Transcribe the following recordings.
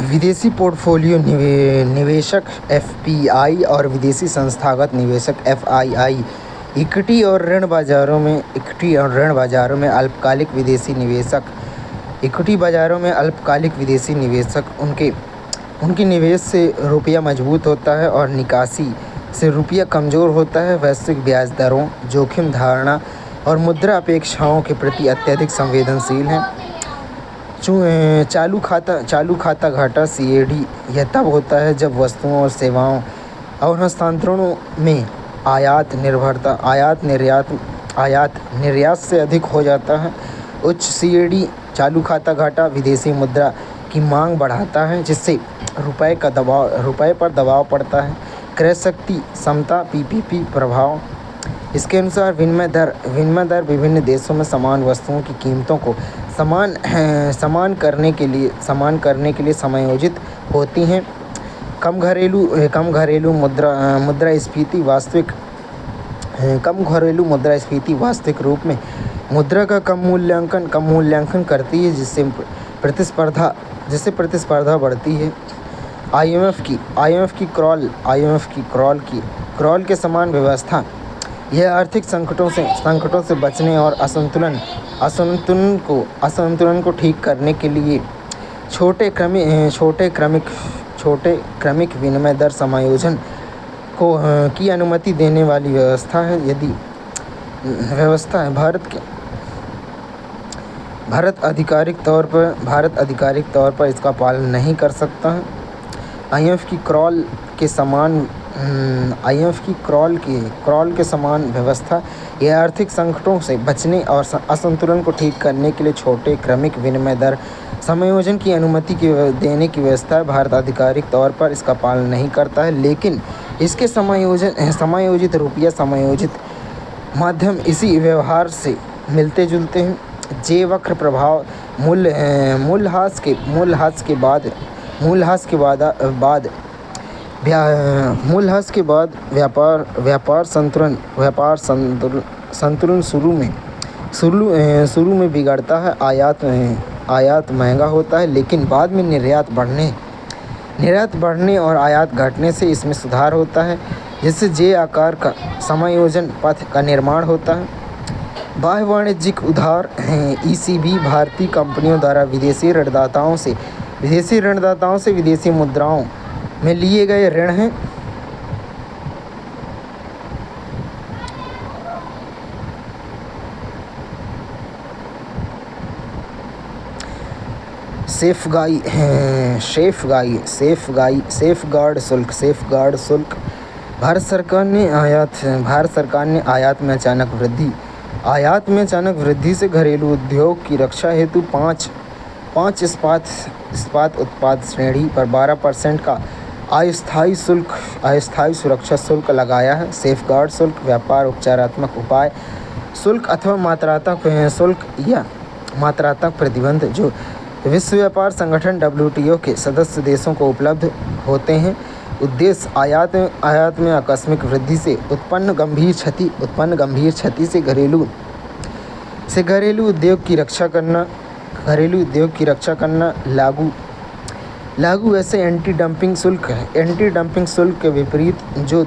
विदेशी पोर्टफोलियो निवेशक एफपीआई और विदेशी संस्थागत निवेशक एफआईआई इक्विटी और ऋण बाजारों में अल्पकालिक विदेशी निवेशक इक्विटी बाजारों में अल्पकालिक विदेशी निवेशक उनके निवेश से रुपया मजबूत होता है और निकासी से रुपया कमज़ोर होता है। वैश्विक ब्याज दरों, जोखिम धारणा और मुद्रा अपेक्षाओं के प्रति अत्यधिक संवेदनशील हैं। चालू खाता घाटा सीएडी यह तब होता है जब वस्तुओं और सेवाओं और हस्तांतरणों में आयात निर्यात से अधिक हो जाता है। उच्च सीएडी चालू खाता घाटा विदेशी मुद्रा की मांग बढ़ाता है, जिससे रुपये पर दबाव पड़ता है। क्रय शक्ति समता पीपीपी प्रभाव। इसके अनुसार विनिमय दर विभिन्न देशों में समान वस्तुओं की कीमतों को समान करने के लिए समायोजित होती हैं। कम घरेलू मुद्रास्फीति वास्तविक रूप में मुद्रा का कम मूल्यांकन करती है, जिससे प्रतिस्पर्धा बढ़ती है। आईएमएफ की क्रॉल के समान व्यवस्था यह आर्थिक संकटों से बचने और असंतुलन को ठीक करने के लिए छोटे क्रमिक विनिमय दर समायोजन की अनुमति देने वाली व्यवस्था है। भारत आधिकारिक तौर पर इसका पालन नहीं कर सकता है। आईएमएफ की क्रॉल के समान व्यवस्था यह आर्थिक संकटों से बचने और असंतुलन को ठीक करने के लिए छोटे क्रमिक विनिमय दर समायोजन की अनुमति देने की व्यवस्था है। भारत आधिकारिक तौर पर इसका पालन नहीं करता है, लेकिन इसके समायोजित माध्यम इसी व्यवहार से मिलते जुलते हैं। जे वक्र प्रभाव मूल्यह्रास के बाद व्यापार संतुलन शुरू में बिगड़ता है। आयात महंगा होता है, लेकिन बाद में निर्यात बढ़ने और आयात घटने से इसमें सुधार होता है, जिससे जे आकार का समायोजन पथ का निर्माण होता है। बाह्य वाणिज्यिक उधार ईसीबी भारतीय कंपनियों द्वारा विदेशी ऋणदाताओं से विदेशी मुद्राओं में लिए गए ऋण हैं। सेफगार्ड शुल्क। भारत सरकार ने आयात में अचानक वृद्धि से घरेलू उद्योग की रक्षा हेतु पाँच इस्पात उत्पाद श्रेणी पर 12% का अस्थायी सुरक्षा शुल्क लगाया है। सेफगार्ड शुल्क व्यापार उपचारात्मक उपाय शुल्क अथवा मात्रात्मक प्रतिबंध जो विश्व व्यापार संगठन WTO के सदस्य देशों को उपलब्ध होते हैं। उद्देश्य आयात में आकस्मिक वृद्धि से उत्पन्न गंभीर क्षति से घरेलू उद्योग की रक्षा करना। लागू ऐसे एंटी डंपिंग शुल्क है। एंटी डंपिंग शुल्क के विपरीत जो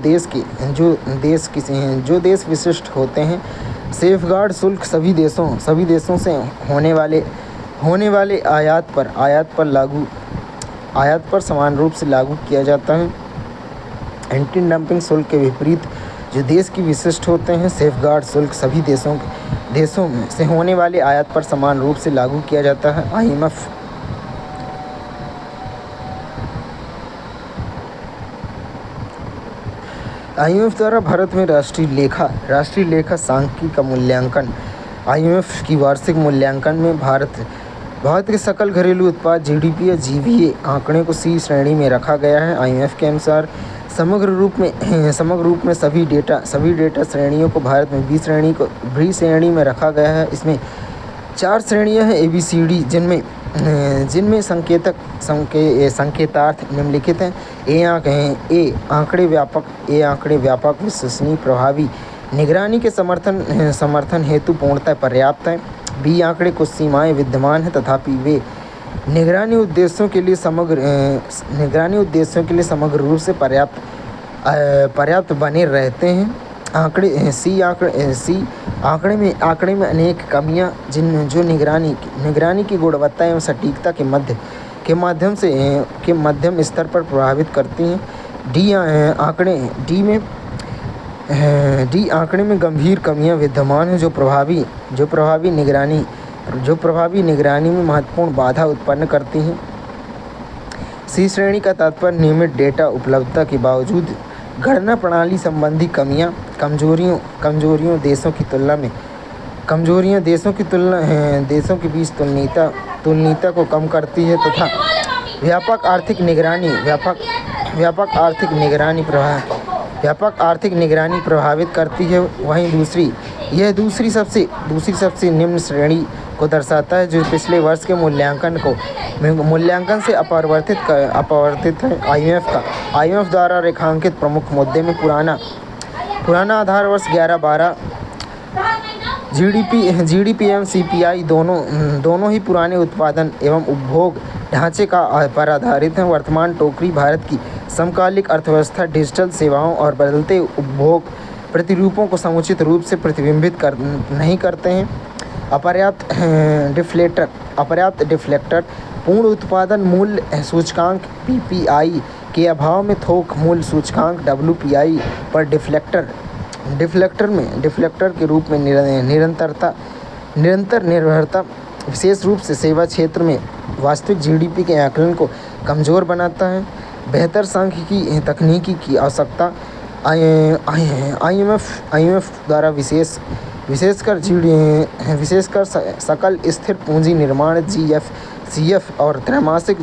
देश विशिष्ट होते हैं। सेफगार्ड शुल्क सभी देशों से होने वाले आयात पर समान रूप से लागू किया जाता है। एंटी डंपिंग शुल्क के विपरीत जो देश की विशिष्ट होते हैं। सेफगार्ड शुल्क सभी देशों से होने वाले आयात पर समान रूप से लागू किया जाता है। आईएमएफ द्वारा भारत में राष्ट्रीय लेखा सांख्यिकी का मूल्यांकन। आईएमएफ की वार्षिक मूल्यांकन में भारत के सकल घरेलू उत्पाद GDP या GVA आंकड़े को C श्रेणी में रखा गया है। आईएमएफ के अनुसार समग्र रूप में सभी डेटा श्रेणियों को भारत में B श्रेणी में रखा गया है। इसमें 4 श्रेणियां हैं ABCD, जिनमें संकेतार्थ निम्नलिखित हैं। ए आंकड़े व्यापक विश्वसनीय प्रभावी निगरानी के समर्थन हेतु पूर्णतः पर्याप्त हैं। बी आंकड़े कुछ सीमाएं विद्यमान हैं, तथापि वे निगरानी उद्देश्यों के लिए समग्र रूप से पर्याप्त बने रहते हैं। आंकड़े में अनेक कमियां जो निगरानी की गुणवत्ता एवं सटीकता के मध्यम स्तर पर प्रभावित करती हैं। आंकड़े में गंभीर कमियां विद्यमान हैं जो प्रभावी निगरानी में महत्वपूर्ण बाधा उत्पन्न करती हैं। सी श्रेणी का तात्पर्य नियमित डेटा उपलब्धता के बावजूद गणना प्रणाली संबंधी कमजोरियों देशों के बीच तुलनीयता को कम करती है तथा व्यापक आर्थिक निगरानी प्रभावित करती है। वहीं यह दूसरी सबसे निम्न श्रेणी को दर्शाता है जो पिछले वर्ष के मूल्यांकन से अपरिवर्तित है। आईएमएफ द्वारा रेखांकित प्रमुख मुद्दे में पुराना आधार वर्ष 11-12 जीडीपी एवं सीपीआई दोनों ही पुराने उत्पादन एवं उपभोग ढांचे पर आधारित हैं। वर्तमान टोकरी भारत की समकालिक अर्थव्यवस्था, डिजिटल सेवाओं और बदलते उपभोग प्रतिरूपों को समुचित रूप से प्रतिबिंबित नहीं करते हैं। अपर्याप्त डिफ्लेक्टर पूर्ण उत्पादन मूल्य सूचकांक पीपीआई के अभाव में थोक मूल्य सूचकांक डब्ल्यूपीआई पर डिफ्लेक्टर के रूप में निरंतर निर्भरता विशेष रूप से सेवा क्षेत्र में वास्तविक जीडीपी के आकलन को कमज़ोर बनाता है। बेहतर सांख्यिकी तकनीकी की आवश्यकता आईएमएफ द्वारा विशेषकर सकल स्थिर पूंजी निर्माण जीएफसीएफ और त्रैमासिक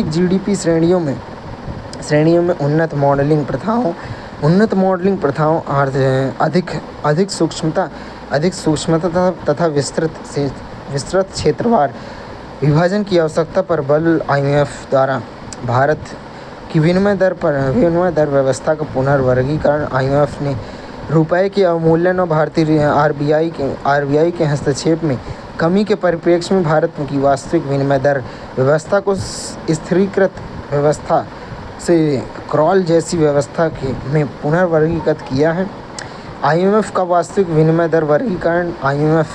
जीडीपी श्रेणियों में उन्नत मॉडलिंग प्रथाओं अधिक सूक्ष्मता तथा विस्तृत क्षेत्रवार विभाजन की आवश्यकता पर बल। आईएमएफ द्वारा भारत की विनिमय दर व्यवस्था का पुनर्वर्गीकरण। आईएमएफ ने रुपये के अवमूल्यन और भारतीय आरबीआई के हस्तक्षेप में कमी के परिप्रेक्ष्य में भारत की वास्तविक विनिमय दर व्यवस्था को स्थिरीकृत व्यवस्था से क्रॉल जैसी व्यवस्था में पुनर्वर्गीकृत किया है। आईएमएफ का वास्तविक विनिमय दर वर्गीकरण आईएमएफ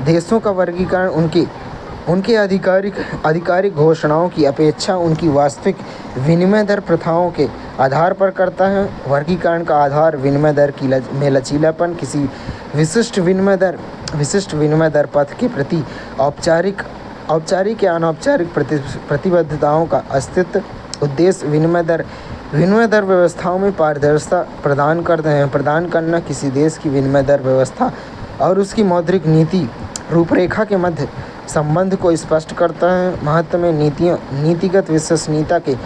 देशों का वर्गीकरण उनके आधिकारिक घोषणाओं की अपेक्षा उनकी वास्तविक विनिमय दर प्रथाओं के आधार पर करता है। वर्गीकरण का आधार विनिमय दर में लचीलापन, किसी विशिष्ट विनिमय दर पथ के प्रति औपचारिक या अनौपचारिक प्रतिबद्धताओं का अस्तित्व, उद्देश्य विनिमय दर व्यवस्थाओं में पारदर्शिता प्रदान करना, किसी देश की विनिमय दर व्यवस्था और उसकी मौद्रिक नीति रूपरेखा के मध्य संबंध को स्पष्ट करता है। महत्व में नीतिगत विश्वसनीयता के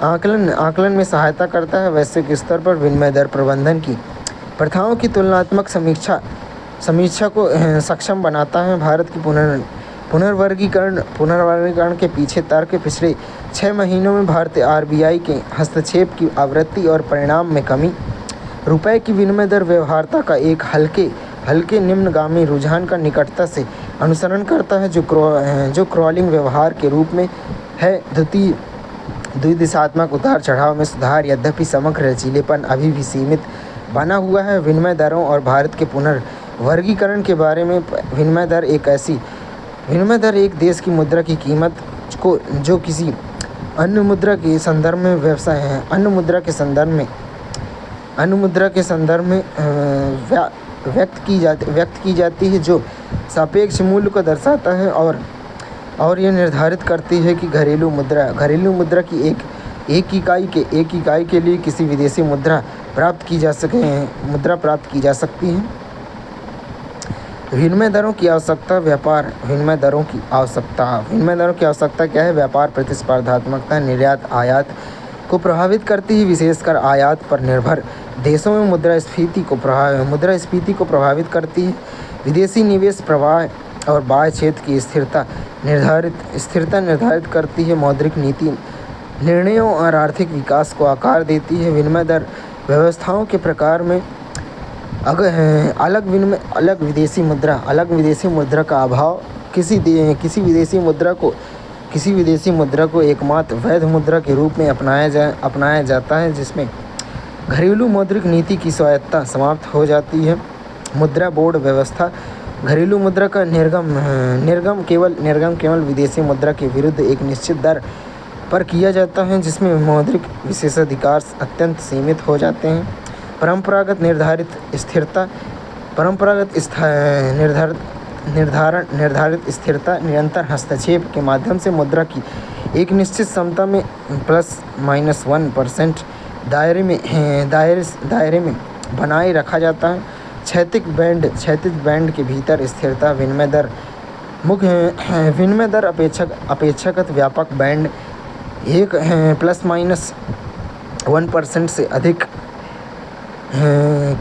आकलन में सहायता करता है। वैश्विक स्तर पर विनिमय दर प्रबंधन की प्रथाओं की तुलनात्मक समीक्षा को सक्षम बनाता है। भारत की पुनर्वर्गीकरण के पीछे तर्क पिछले 6 महीनों में भारतीय आरबीआई के हस्तक्षेप की आवृत्ति और परिणाम में कमी, रुपये की विनिमय दर व्यवहार्यता का एक हल्के निम्नगामी रुझान का निकटता से अनुसरण करता है जो क्रॉलिंग व्यवहार के रूप में है। द्विदिशात्मक उतार चढ़ाव में सुधार, यद्यपि समग्र लचीलेपन अभी भी सीमित बना हुआ है। विनिमय दरों और भारत के पुनर्वर्गीकरण के बारे में विनिमय दर एक देश की मुद्रा की कीमत को जो किसी अन्य मुद्रा के संदर्भ में व्यक्त की जाती है, जो सापेक्ष मूल्य को दर्शाता है और यह निर्धारित करती है कि घरेलू मुद्रा की एक इकाई के लिए किसी विदेशी मुद्रा प्राप्त की जा सकती है। विनिमय दरों की आवश्यकता विनिमय दरों की आवश्यकता क्या है? व्यापार प्रतिस्पर्धात्मकता निर्यात आयात को प्रभावित करती है, विशेषकर आयात पर निर्भर देशों में मुद्रास्फीति को प्रभावित करती है। विदेशी निवेश प्रवाह और बाह्य क्षेत्र की स्थिरता निर्धारित करती है। मौद्रिक नीति निर्णयों और आर्थिक विकास को आकार देती है। विनिमय दर व्यवस्थाओं के प्रकार में अलग विदेशी मुद्रा का अभाव किसी विदेशी मुद्रा को किसी विदेशी मुद्रा को एकमात्र वैध मुद्रा के रूप में अपनाया जाता है जिसमें घरेलू मौद्रिक नीति की स्वायत्तता समाप्त हो जाती है। मुद्रा बोर्ड व्यवस्था घरेलू मुद्रा का निर्गम केवल विदेशी मुद्रा के विरुद्ध एक निश्चित दर पर किया जाता है जिसमें मौद्रिक विशेषाधिकार अत्यंत सीमित हो जाते हैं। परंपरागत निर्धारित स्थिरता निरंतर हस्तक्षेप के माध्यम से मुद्रा की एक निश्चित समता में ±1% दायरे में बनाए रखा जाता है। क्षैतिज बैंड के भीतर स्थिरता विनिमय दर अपेक्षाकृत व्यापक बैंड एक ±1% से अधिक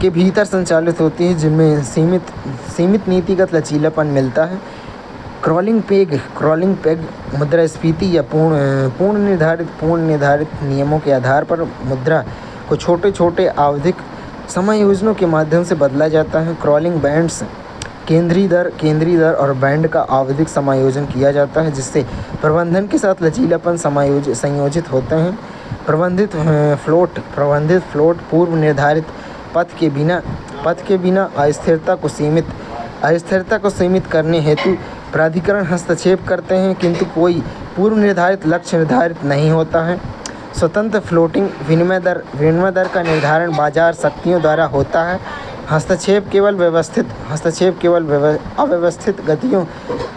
के भीतर संचालित होती है जिनमें सीमित नीतिगत लचीलापन मिलता है। क्रॉलिंग पेग मुद्रास्फीति या पूर्ण निर्धारित नियमों के आधार पर मुद्रा को छोटे आवधिक समायोजनों के माध्यम से बदला जाता है। क्रॉलिंग बैंड्स केंद्रीय दर और बैंड का आवधिक समायोजन किया जाता है जिससे प्रबंधन के साथ लचीलापन संयोजित होते हैं। प्रबंधित फ्लोट पूर्व निर्धारित पथ के बिना अस्थिरता को सीमित करने हेतु प्राधिकरण हस्तक्षेप करते हैं किंतु कोई पूर्व निर्धारित लक्ष्य निर्धारित नहीं होता है। स्वतंत्र फ्लोटिंग विनिमय दर का निर्धारण बाजार शक्तियों द्वारा होता है। हस्तक्षेप केवल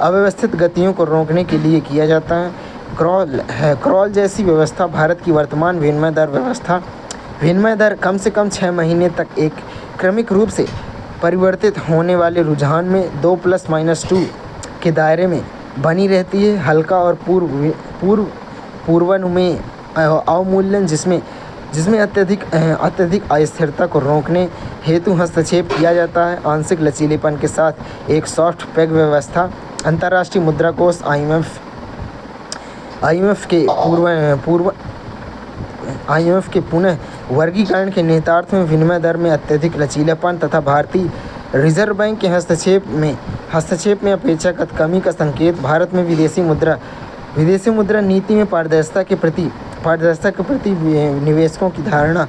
अव्यवस्थित गतियों को रोकने के लिए किया जाता है। क्रॉल जैसी व्यवस्था भारत की वर्तमान विनिमय दर कम से कम 6 महीने तक एक क्रमिक रूप से परिवर्तित होने वाले रुझान में 2 ± 2 के दायरे में बनी रहती है। हल्का और पूर्वानुमेय अवमूल्यन जिसमें अत्यधिक अस्थिरता को रोकने हेतु हस्तक्षेप किया जाता है। आंशिक लचीलेपन के साथ एक सॉफ्ट पेग व्यवस्था अंतर्राष्ट्रीय मुद्रा कोष IMF के पुनः वर्गीकरण के निहितार्थ में विनिमय दर में अत्यधिक लचीलापन तथा भारतीय रिजर्व बैंक के हस्तक्षेप में अपेक्षाकृत कमी का संकेत भारत में विदेशी मुद्रा नीति में पारदर्शिता के प्रति निवेशकों की धारणा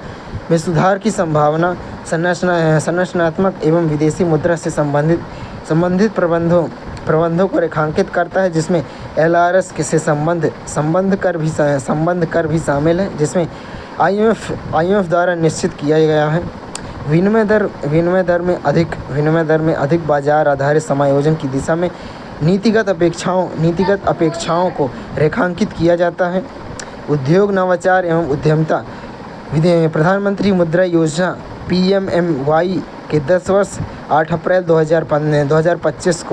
में सुधार की संभावना संरचनात्मक एवं विदेशी मुद्रा से संबंधित प्रबंधों को रेखांकित करता है जिसमें LRS से संबंध कर भी शामिल है जिसमें IMF द्वारा निश्चित किया गया है। विनिमय दर में अधिक बाजार आधारित समायोजन की दिशा में नीतिगत अपेक्षाओं को रेखांकित किया जाता है। उद्योग नवाचार एवं उद्यमिता प्रधानमंत्री मुद्रा योजना PMMY के 10 वर्ष 8 अप्रैल 2025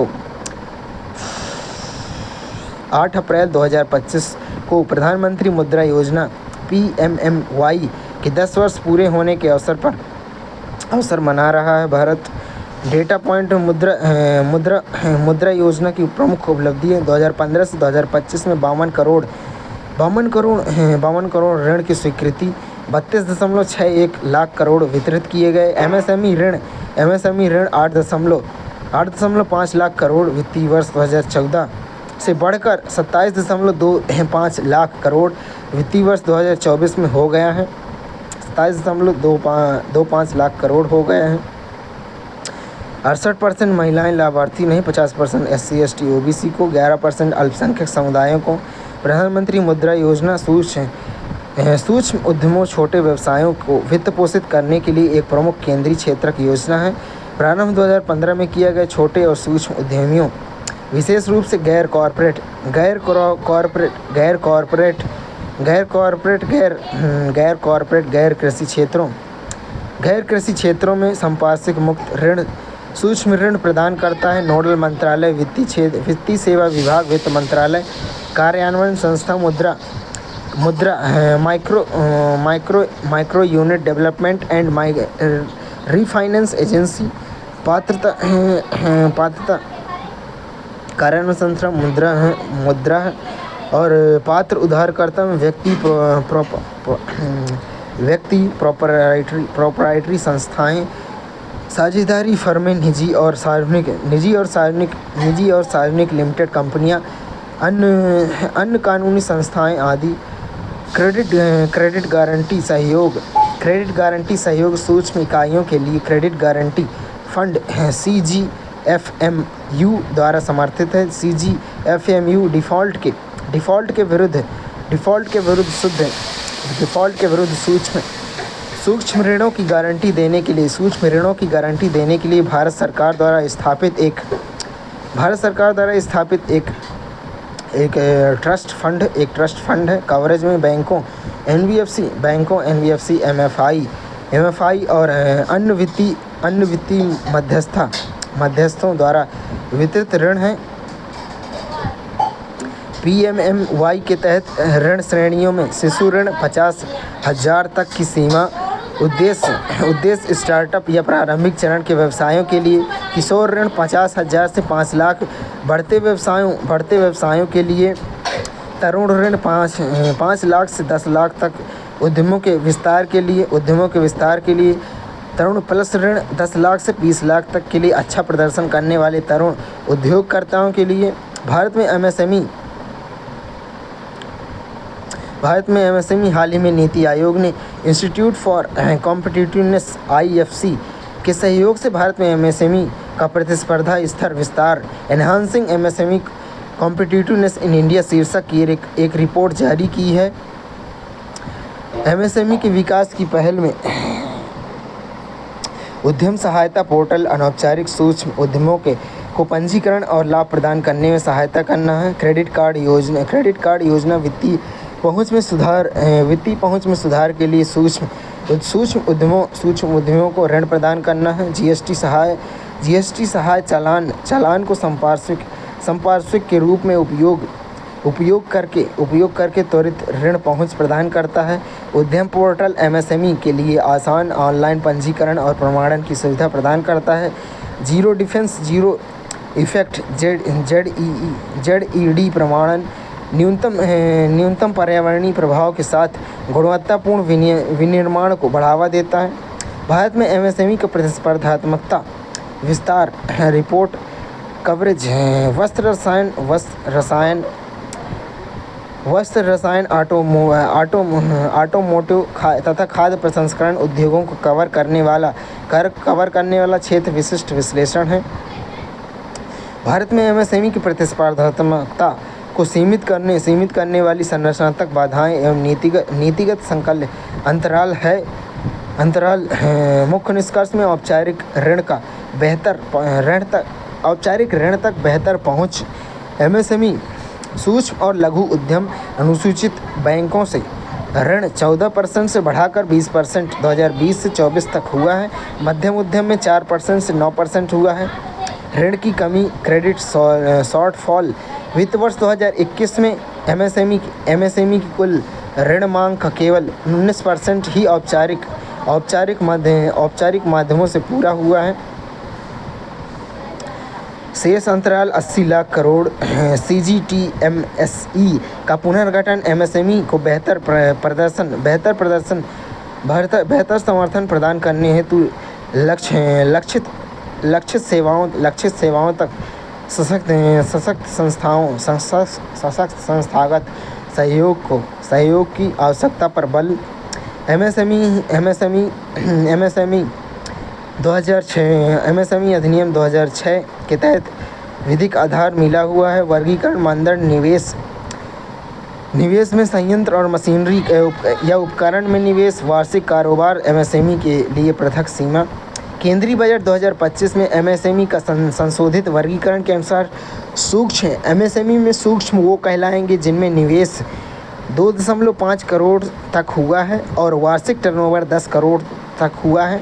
को प्रधानमंत्री मुद्रा योजना PMMY के 10 वर्ष पूरे होने के अवसर मना रहा है। भारत डेटा पॉइंट मुद्रा योजना की प्रमुख उपलब्धि है। 2015 से 2025 में 52 करोड़ ऋण की स्वीकृति 32.61 लाख करोड़ वितरित किए गए। MSME ऋण 8.5 लाख करोड़ वित्तीय वर्ष 2014 से बढ़कर 27.25 लाख करोड़ वित्तीय वर्ष 2024 में हो गया है। 27.25 लाख करोड़ हो गए हैं। 68% महिलाएं लाभार्थी नहीं, 50% SC ST OBC को, 11% अल्पसंख्यक समुदायों को। प्रधानमंत्री मुद्रा योजना सूक्ष्म उद्यमों छोटे व्यवसायों को वित्त पोषित करने के लिए एक प्रमुख केंद्रीय क्षेत्रक योजना है। प्रारंभ 2015 में किया गया। छोटे और सूक्ष्म उद्यमियों विशेष रूप से गैर कृषि क्षेत्रों में संपार्श्विक मुक्त ऋण सूक्ष्म ऋण प्रदान करता है। नोडल मंत्रालय वित्तीय सेवा विभाग, वित्त मंत्रालय, कार्यान्वयन संस्था, micro unit development and refinance agency. पात्रता कार्यान्वयन संस्था मुद्रा है और पात्र उधारकर्ता में व्यक्ति प्रोपराइटरी संस्थाएं, साझेदारी फर्में, निजी और सार्वजनिक लिमिटेड कंपनियां, अन्य कानूनी संस्थाएं आदि। क्रेडिट गारंटी सहयोग सूक्ष्म इकाइयों के लिए क्रेडिट गारंटी फंड CGFMU द्वारा समर्थित है। CGFMU डिफ़ॉल्ट के विरुद्ध सूक्ष्म ऋणों की गारंटी देने के लिए भारत सरकार द्वारा स्थापित एक ट्रस्ट फंड है। कवरेज में बैंकों NBFC, MFI और अन्य वित्तीय मध्यस्थों द्वारा वितरित ऋण हैं। PMMY के तहत ऋण श्रेणियों में शिशु ऋण 50,000 तक की सीमा, उद्देश्य स्टार्टअप या प्रारंभिक चरण के व्यवसायों के लिए। किशोर ऋण 50,000 से 5 लाख, बढ़ते व्यवसायों के लिए। तरुण ऋण 5 लाख से 10 लाख तक, उद्यमों के विस्तार के लिए। तरुण प्लस ऋण 10 लाख से 20 लाख तक के लिए, अच्छा प्रदर्शन करने वाले तरुण उद्योगकर्ताओं के लिए। भारत में MSME हाल ही में नीति आयोग ने इंस्टीट्यूट फॉर कॉम्पिटिटिवनेस IFC के सहयोग से भारत में MSME का प्रतिस्पर्धा स्तर विस्तार, enhancing MSME competitiveness in India शीर्षक की एक रिपोर्ट जारी की है। MSME के विकास की पहल में उद्यम सहायता पोर्टल अनौपचारिक सूक्ष्म उद्यमों को पंजीकरण और लाभ प्रदान करने में सहायता करना है। क्रेडिट कार्ड योजना वित्तीय पहुंच में सुधार के लिए सूक्ष्म उद्यमों को ऋण प्रदान करना है। GST सहाय चालान को संपार्श्विक के रूप में उपयोग करके त्वरित ऋण पहुंच प्रदान करता है। उद्यम पोर्टल MSME के लिए आसान ऑनलाइन पंजीकरण और प्रमाणन की सुविधा प्रदान करता है। Zero defence zero effect ZED प्रमाणन न्यूनतम पर्यावरणीय प्रभाव के साथ गुणवत्तापूर्ण विनिर्माण को बढ़ावा देता है। भारत में MSME का प्रतिस्पर्धात्मकता विस्तार रिपोर्ट कवरेज वस्त्र रसायन ऑटोमोटिव तथा खाद्य प्रसंस्करण उद्योगों को कवर करने वाला क्षेत्र विशिष्ट विश्लेषण है। भारत में MSME की प्रतिस्पर्धात्मकता को सीमित करने वाली संरचनात्मक बाधाएं एवं नीतिगत संकल्य अंतराल मुख्य निष्कर्ष में औपचारिक ऋण तक बेहतर पहुंच। MSME सूक्ष्म और लघु उद्यम अनुसूचित बैंकों से ऋण 14% से बढ़ाकर 20% 2020 से 24 तक हुआ है। मध्यम उद्यम में 4% से 9% हुआ है। ऋण की कमी क्रेडिट शॉर्टफॉल वित्त वर्ष 2021 में MSME की कुल ऋण मांग का केवल 19% ही औपचारिक माध्यमों से पूरा हुआ है। शेष अंतराल 80 लाख करोड़। CGTMSE का पुनर्गठन MSME को बेहतर समर्थन प्रदान करने हेतु लक्षित सेवाओं तक सशक्त संस्थागत सहयोग की आवश्यकता पर बल। MSME अधिनियम 2006 के तहत विधिक आधार मिला हुआ है। वर्गीकरण मानदंड निवेश में संयंत्र और मशीनरी या उपकरण में निवेश। वार्षिक कारोबार MSME के लिए पृथक सीमा। केंद्रीय बजट 2025 में MSME का संशोधित वर्गीकरण के अनुसार MSME में सूक्ष्म वो कहलाएंगे जिनमें निवेश 2.5 करोड़ तक हुआ है और वार्षिक टर्नओवर 10 करोड़ तक हुआ है।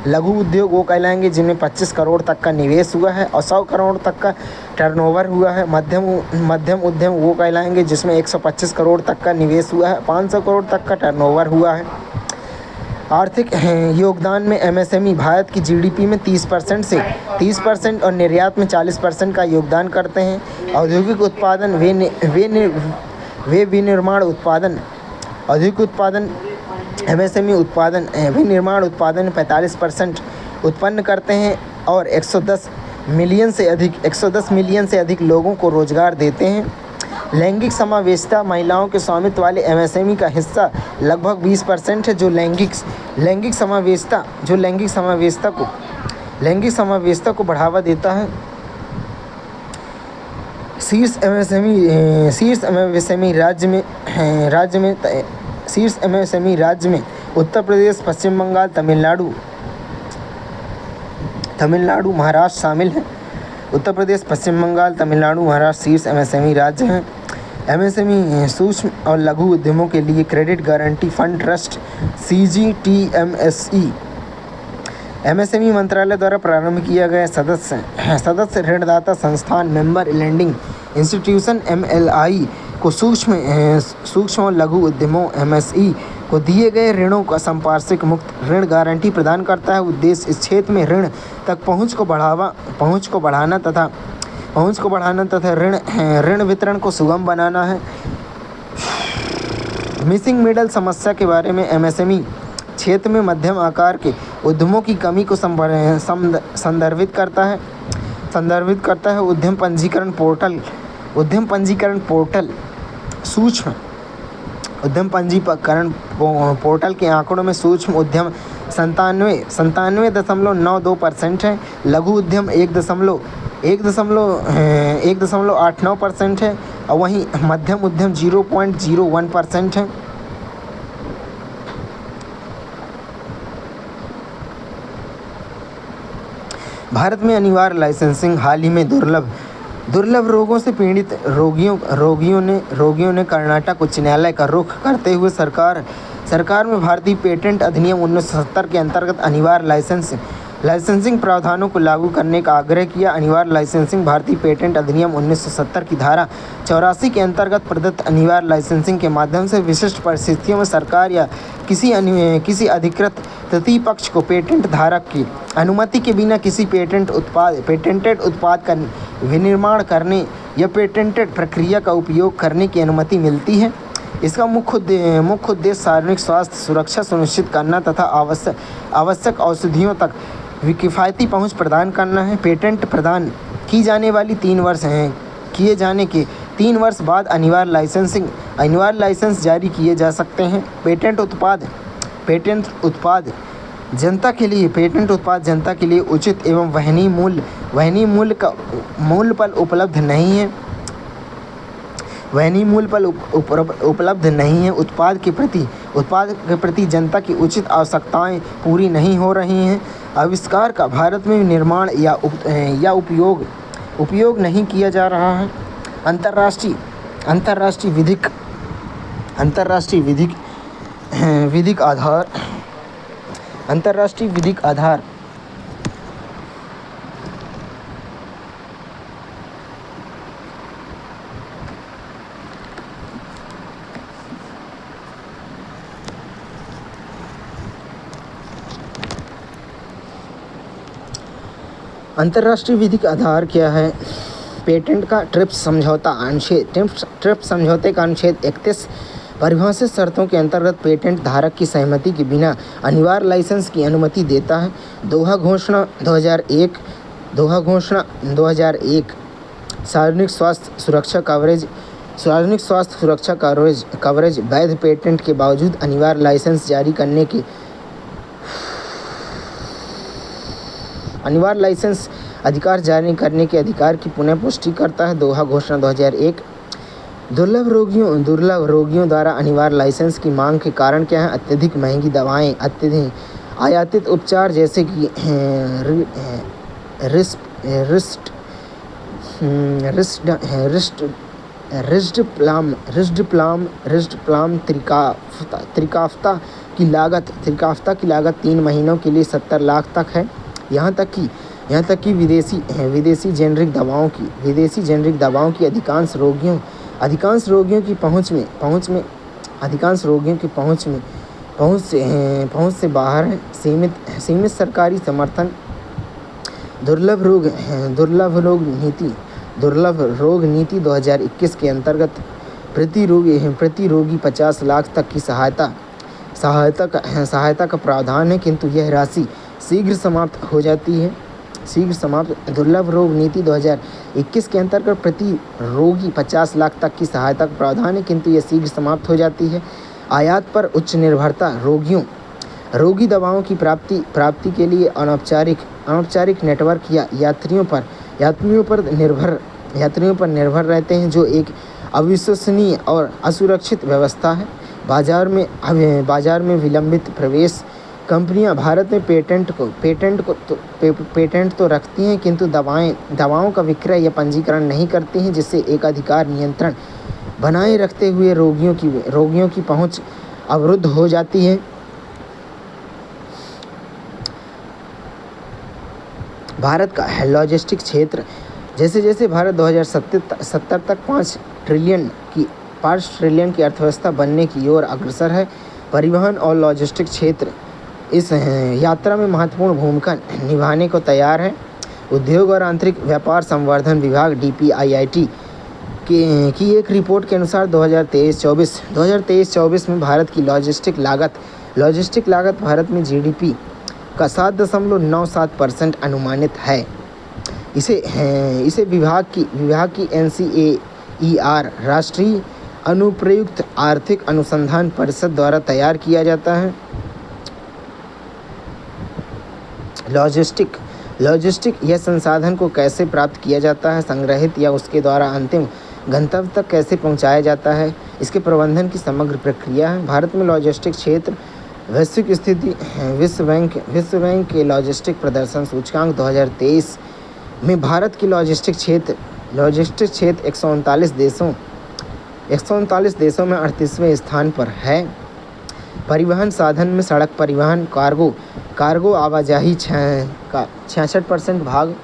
लघु उद्योग वो कहलाएंगे जिनमें 25 करोड़ तक का निवेश हुआ है और 100 करोड़ तक का टर्नओवर हुआ है। मध्यम उद्यम वो कहलाएंगे जिसमें 125 करोड़ तक का निवेश हुआ है, 500 करोड़ तक का टर्नओवर हुआ है। आर्थिक योगदान में MSME भारत की GDP में 30% और निर्यात में 40% का योगदान करते हैं। औद्योगिक उत्पादन वे विनिर्माण उत्पादन औद्योगिक उत्पादन MSME उत्पादन विनिर्माण उत्पादन में 45% उत्पन्न करते हैं और 110 मिलियन से अधिक लोगों को रोजगार देते हैं। लैंगिक समावेशिता महिलाओं के स्वामित्व वाले एमएसएमई का हिस्सा लगभग 20% है, जो लैंगिक समावेशिता को बढ़ावा देता है। शीर्ष एमएसएमई राज्य में उत्तर प्रदेश, पश्चिम बंगाल, तमिलनाडु, महाराष्ट्र शामिल हैं। उत्तर प्रदेश, पश्चिम बंगाल, तमिलनाडु, महाराष्ट्र शीर्ष एमएसएमई राज्य हैं। एमएसएमई सूक्ष्म और लघु उद्यमों के लिए credit guarantee fund trust CGTMSE MSME मंत्रालय द्वारा प्रारंभ किया गया सदस्य ऋणदाता संस्थान मेंबर लेंडिंग इंस्टीट्यूशन MLI को सूक्ष्म और लघु उद्यमों MSE को दिए गए ऋणों का संपार्श्विक मुक्त ऋण गारंटी प्रदान करता है। उद्देश्य इस क्षेत्र में ऋण तक पहुंच को बढ़ाना तथा ऋण वितरण को सुगम बनाना है। मिसिंग मिडल समस्या के बारे में एमएसएमई क्षेत्र में मध्यम आकार के उद्यमों की कमी को संदर्भित करता है। उद्यम पंजीकरण पोर्टल सूक्ष्म उद्यम पंजीकरण पोर्टल के आंकड़ों में सूक्ष्म उद्यम 97.92% है, लघु उद्यम 1.89% है और वहीं मध्यम उद्यम 0.01% है। भारत में अनिवार्य लाइसेंसिंग हाल ही में दुर्लभ रोगों से पीड़ित रोगियों ने कर्नाटक उच्च न्यायालय का रुख करते हुए सरकार में भारतीय पेटेंट अधिनियम 1970 के अंतर्गत अनिवार्य लाइसेंसिंग प्रावधानों को लागू करने का आग्रह किया। अनिवार्य लाइसेंसिंग भारतीय पेटेंट अधिनियम 1970 की धारा 84 के अंतर्गत प्रदत्त अनिवार्य लाइसेंसिंग के माध्यम से विशिष्ट परिस्थितियों में सरकार या किसी अधिकृत तृतीय पक्ष को पेटेंट धारक की अनुमति के बिना किसी पेटेंटेड उत्पाद का विनिर्माण करने या पेटेंटेड प्रक्रिया का उपयोग करने की अनुमति मिलती है। इसका मुख्य उद्देश्य सार्वजनिक स्वास्थ्य सुरक्षा सुनिश्चित करना तथा आवश्यक औषधियों तक किफ़ायती पहुंच प्रदान करना है। पेटेंट प्रदान की जाने वाली 3 वर्ष बाद अनिवार्य लाइसेंस जारी किए जा सकते हैं। पेटेंट उत्पाद जनता के लिए उचित एवं वहनीय मूल्य पर उपलब्ध नहीं है। उत्पाद के प्रति जनता की उचित आवश्यकताएं पूरी नहीं हो रही हैं। आविष्कार का भारत में निर्माण या उपयोग नहीं किया जा रहा है। अंतर्राष्ट्रीय विधिक आधार अंतर्राष्ट्रीय विधिक आधार क्या है? पेटेंट का ट्रिप्स समझौते का अनुच्छेद 31 परिभाषित शर्तों के अंतर्गत पेटेंट धारक की सहमति के बिना अनिवार्य लाइसेंस की अनुमति देता है। दोहा घोषणा 2001 सार्वजनिक स्वास्थ्य सुरक्षा कवरेज वैध पेटेंट के बावजूद अनिवार्य लाइसेंस जारी करने के अनिवार्य लाइसेंस अधिकार जारी करने के अधिकार की पुनः पुष्टि करता है। दोहा घोषणा 2001 दुर्लभ रोगियों द्वारा अनिवार्य लाइसेंस की मांग के कारण क्या है? अत्यधिक महंगी दवाएं, अत्यधिक आयातित उपचार जैसे कि रिस्डप्लाम त्रिकाफ्ता की लागत 3 महीनों के लिए 70 लाख तक है। यहाँ तक कि विदेशी जेनरिक दवाओं की अधिकांश रोगियों की पहुंच से बाहर है। सीमित सरकारी समर्थन। दुर्लभ रोग नीति 2021 के अंतर्गत प्रति रोगी 50 लाख तक की सहायता का प्रावधान है, किंतु यह राशि शीघ्र समाप्त हो जाती है। शीघ्र समाप्त दुर्लभ रोग नीति 2021 के अंतर्गत प्रति रोगी 50 लाख तक की सहायता का प्रावधान है, किंतु यह शीघ्र समाप्त हो जाती है। आयात पर उच्च निर्भरता रोगी दवाओं की प्राप्ति के लिए अनौपचारिक नेटवर्क या यात्रियों पर निर्भर रहते हैं, जो एक अविश्वसनीय और असुरक्षित व्यवस्था है। बाजार में विलंबित प्रवेश कंपनियां भारत में पेटेंट तो रखती हैं, किंतु दवाओं का विक्रय या पंजीकरण नहीं करती हैं, जिससे एकाधिकार नियंत्रण बनाए रखते हुए रोगियों की पहुंच अवरुद्ध हो जाती है। भारत का लॉजिस्टिक क्षेत्र जैसे भारत 2070 तक 5 ट्रिलियन की अर्थव्यवस्था बनने की ओर अग्रसर है, परिवहन और लॉजिस्टिक क्षेत्र इस यात्रा में महत्वपूर्ण भूमिका निभाने को तैयार है। उद्योग और आंतरिक व्यापार संवर्धन विभाग DPIIT की एक रिपोर्ट के अनुसार 2023-24 में भारत की लॉजिस्टिक लागत भारत में GDP का 7.97% अनुमानित है। इसे विभाग की NCAER राष्ट्रीय अनुप्रयुक्त आर्थिक अनुसंधान परिषद द्वारा तैयार किया जाता है। लॉजिस्टिक यह संसाधन को कैसे प्राप्त किया जाता है, संग्रहित या उसके द्वारा अंतिम गंतव्य तक कैसे पहुंचाया जाता है, इसके प्रबंधन की समग्र प्रक्रिया है। भारत में लॉजिस्टिक क्षेत्र वैश्विक स्थिति विश्व बैंक के लॉजिस्टिक प्रदर्शन सूचकांक 2023 में भारत की लॉजिस्टिक क्षेत्र 139 देशों में 38वें स्थान पर है। परिवहन साधन में सड़क परिवहन, कार्गो आवाजाही का 66% भाग,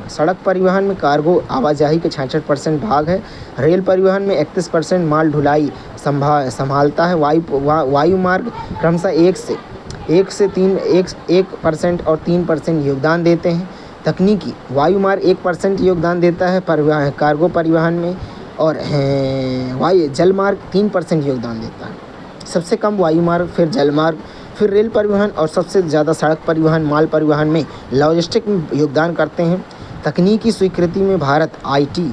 सड़क परिवहन में कार्गो आवाजाही के 66% भाग है। रेल परिवहन में 31% माल ढुलाई संभालता है। वायु मार्ग क्रमशः 1% और 3% योगदान देते हैं। तकनीकी वायु मार्ग 1% योगदान देता है कार्गो परिवहन में, और जल मार्ग 3% योगदान देता है। सबसे कम वायु मार्ग, फिर जल मार्ग, फिर रेल परिवहन और सबसे ज़्यादा सड़क परिवहन, माल परिवहन में लॉजिस्टिक में योगदान करते हैं। तकनीकी स्वीकृति में भारत IoT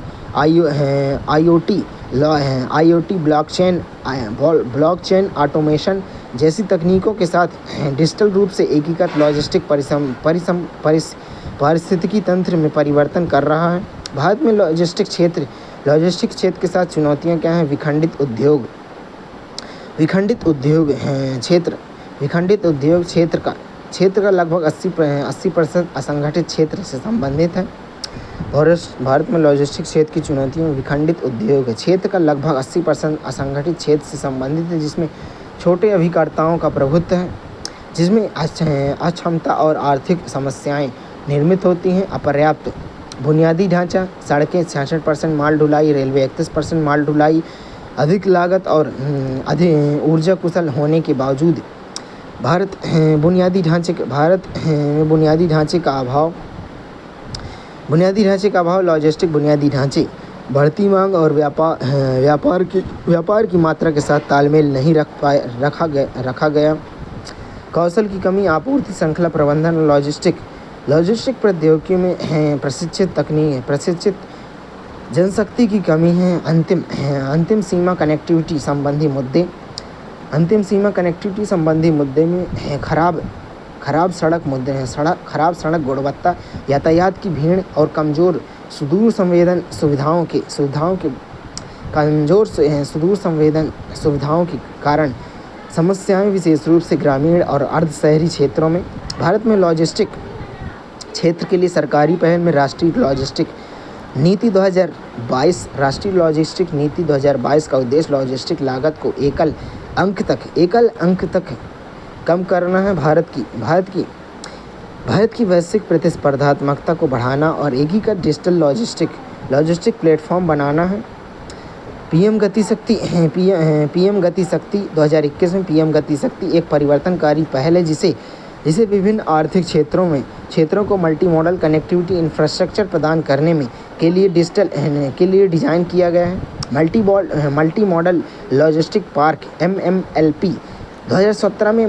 ब्लॉकचेन ऑटोमेशन जैसी तकनीकों के साथ डिजिटल रूप से एकीकृत लॉजिस्टिक पारिस्थितिकी तंत्र में परिवर्तन कर रहा है। भारत में लॉजिस्टिक क्षेत्र के साथ चुनौतियां क्या हैं? विखंडित उद्योग क्षेत्र का लगभग 80% असंगठित क्षेत्र से संबंधित है। और भारत में लॉजिस्टिक क्षेत्र की चुनौतियों में विखंडित उद्योग क्षेत्र का लगभग 80% असंगठित क्षेत्र से संबंधित है, जिसमें छोटे अभिकर्ताओं का प्रभुत्व है, जिसमें अक्षमता और आर्थिक समस्याएं निर्मित होती हैं। अपर्याप्त बुनियादी ढांचा, सड़कें 66% माल ढुलाई, रेलवे 31% माल ढुलाई, अधिक लागत और अधिक ऊर्जा कुशल होने के बावजूद भारत में बुनियादी ढांचे का अभाव, लॉजिस्टिक बुनियादी ढांचे, बढ़ती मांग और व्यापार की मात्रा के साथ तालमेल नहीं रखा गया, कौशल की कमी, आपूर्ति श्रृंखला प्रबंधन, लॉजिस्टिक प्रौद्योगिकियों में प्रशिक्षित जनशक्ति की कमी है। अंतिम सीमा कनेक्टिविटी संबंधी मुद्दे में खराब सड़क मुद्दे हैं। खराब सड़क गुणवत्ता, यातायात की भीड़ और कमज़ोर सुदूर संवेदन सुविधाओं के कारण समस्याएं विशेष रूप से ग्रामीण और अर्ध शहरी क्षेत्रों में। भारत में लॉजिस्टिक क्षेत्र के लिए सरकारी पहल में राष्ट्रीय लॉजिस्टिक नीति 2022 का उद्देश्य लॉजिस्टिक लागत को एकल अंक तक कम करना है। भारत की वैश्विक प्रतिस्पर्धात्मकता को बढ़ाना और एकीकृत डिजिटल लॉजिस्टिक प्लेटफॉर्म बनाना है। पीएम गति शक्ति 2021 में पीएम गति शक्ति एक परिवर्तनकारी पहल है, जिसे विभिन्न आर्थिक क्षेत्रों को मल्टी मॉडल कनेक्टिविटी इंफ्रास्ट्रक्चर प्रदान करने के लिए डिज़ाइन किया गया है। Multi modal logistic park MMLP 2017 में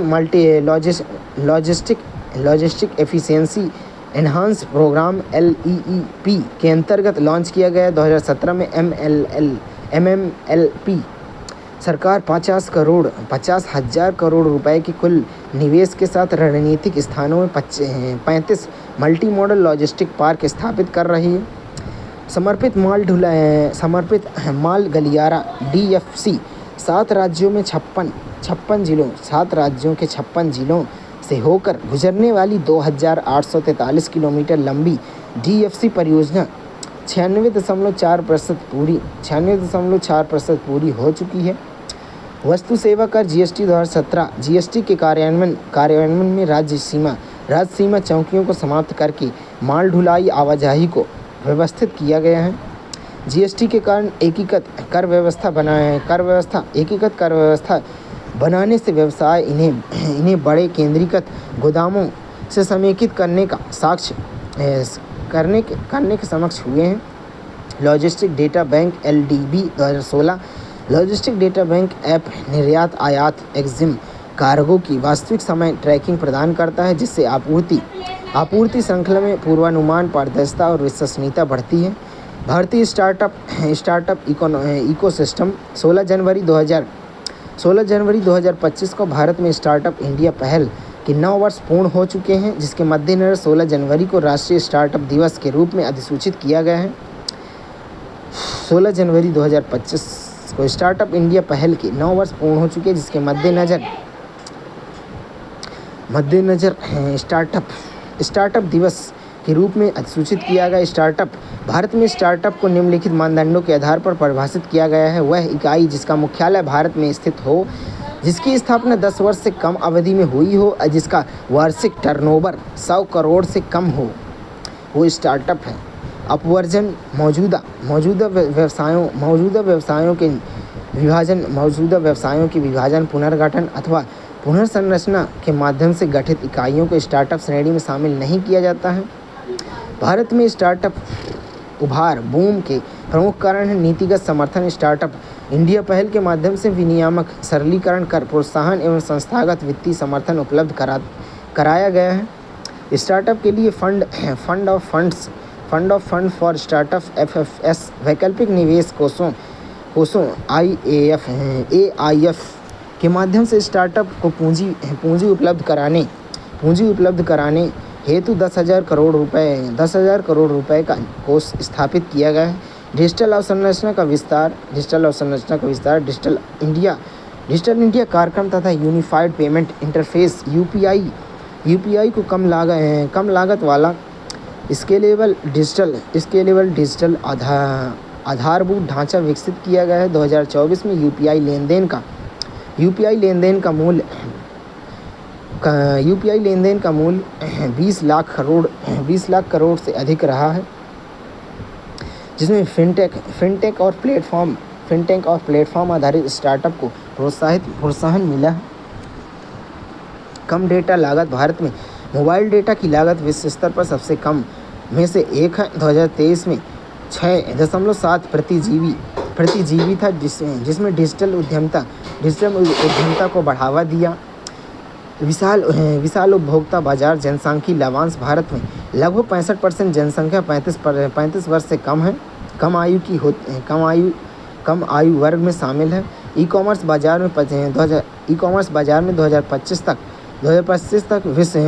logistic logistic efficiency enhance programme LEEP के अंतर्गत लॉन्च किया गया। 2017 में MMLP सरकार 50,000 करोड़ रुपए के कुल निवेश के साथ रणनीतिक स्थानों में 35 मल्टी मॉडल लॉजिस्टिक पार्क स्थापित कर रही है। समर्पित माल गलियारा DFC 7 राज्यों के 56 जिलों से होकर गुजरने वाली 2,843 किलोमीटर लंबी DFC परियोजना 96.4% पूरी हो चुकी है। वस्तु सेवा कर GST 2017 GST के कार्यान्वयन में राज्य सीमा चौकियों को समाप्त करके माल ढुलाई आवाजाही को व्यवस्थित किया गया है। GST के कारण एकीकृत कर व्यवस्था बनाने से व्यवसाय इन्हें बड़े केंद्रीकृत गोदामों से समेकित करने के समक्ष हुए हैं। Logistic data bank LDB 2016 logistic data bank app निर्यात आयात एक्जिम कार्गो की वास्तविक समय ट्रैकिंग प्रदान करता है, जिससे आपूर्ति श्रृंखला में पूर्वानुमान, पारदर्शिता और विश्वसनीयता बढ़ती है। भारतीय स्टार्टअप इकोसिस्टम 16 जनवरी 2025 को भारत में स्टार्टअप इंडिया पहल के 9 वर्ष पूर्ण हो चुके हैं, जिसके मद्देनजर 16 जनवरी को राष्ट्रीय स्टार्टअप दिवस के रूप में अधिसूचित किया गया है। 16 जनवरी 2025 को स्टार्टअप इंडिया पहल के 9 वर्ष पूर्ण हो चुके हैं, जिसके मद्देनजर स्टार्टअप दिवस के रूप में अधिसूचित किया गया। भारत में स्टार्टअप को निम्नलिखित मानदंडों के आधार पर परिभाषित किया गया है। वह इकाई जिसका मुख्यालय भारत में स्थित हो, जिसकी स्थापना 10 वर्ष से कम अवधि में हुई हो, जिसका वार्षिक टर्नओवर 100 करोड़ से कम हो, वो स्टार्टअप है। अपवर्जन मौजूदा व्यवसायों के विभाजन, पुनर्गठन अथवा पुनर्संरचना के माध्यम से गठित इकाइयों को स्टार्टअप श्रेणी में शामिल नहीं किया जाता है। भारत में स्टार्टअप उभार बूम के प्रमुख कारण है नीतिगत समर्थन। स्टार्टअप इंडिया पहल के माध्यम से विनियामक सरलीकरण कर प्रोत्साहन एवं संस्थागत वित्तीय समर्थन उपलब्ध कराया गया है। स्टार्टअप के लिए fund of fund for startup FFS वैकल्पिक निवेश कोषों AIF के माध्यम से स्टार्टअप को पूंजी उपलब्ध कराने हेतु 10,000 करोड़ रुपए का कोष स्थापित किया गया है। डिजिटल अवसंरचना का विस्तार डिजिटल इंडिया कार्यक्रम तथा यूनिफाइड पेमेंट इंटरफेस UPI को कम लागत वाला स्केलेबल डिजिटल आधारभूत ढांचा विकसित किया गया है। 2024 में UPI लेनदेन का मूल्य 20 लाख करोड़ से अधिक रहा है, जिसमें फिनटेक और प्लेटफॉर्म आधारित स्टार्टअप को प्रोत्साहन मिला है। कम डेटा लागत भारत में मोबाइल डेटा की लागत विश्व स्तर पर सबसे कम में से एक है। 2023 में 6.7 प्रति जीबी था, जिसमें डिजिटल उद्यमिता को बढ़ावा दिया। विशाल उपभोक्ता बाजार जनसांख्यिकीय लाभांश भारत में लगभग 65% जनसंख्या 35 वर्ष से कम है, कम आयु वर्ग में शामिल है। ई कॉमर्स बाजार में 2025 तक विश्व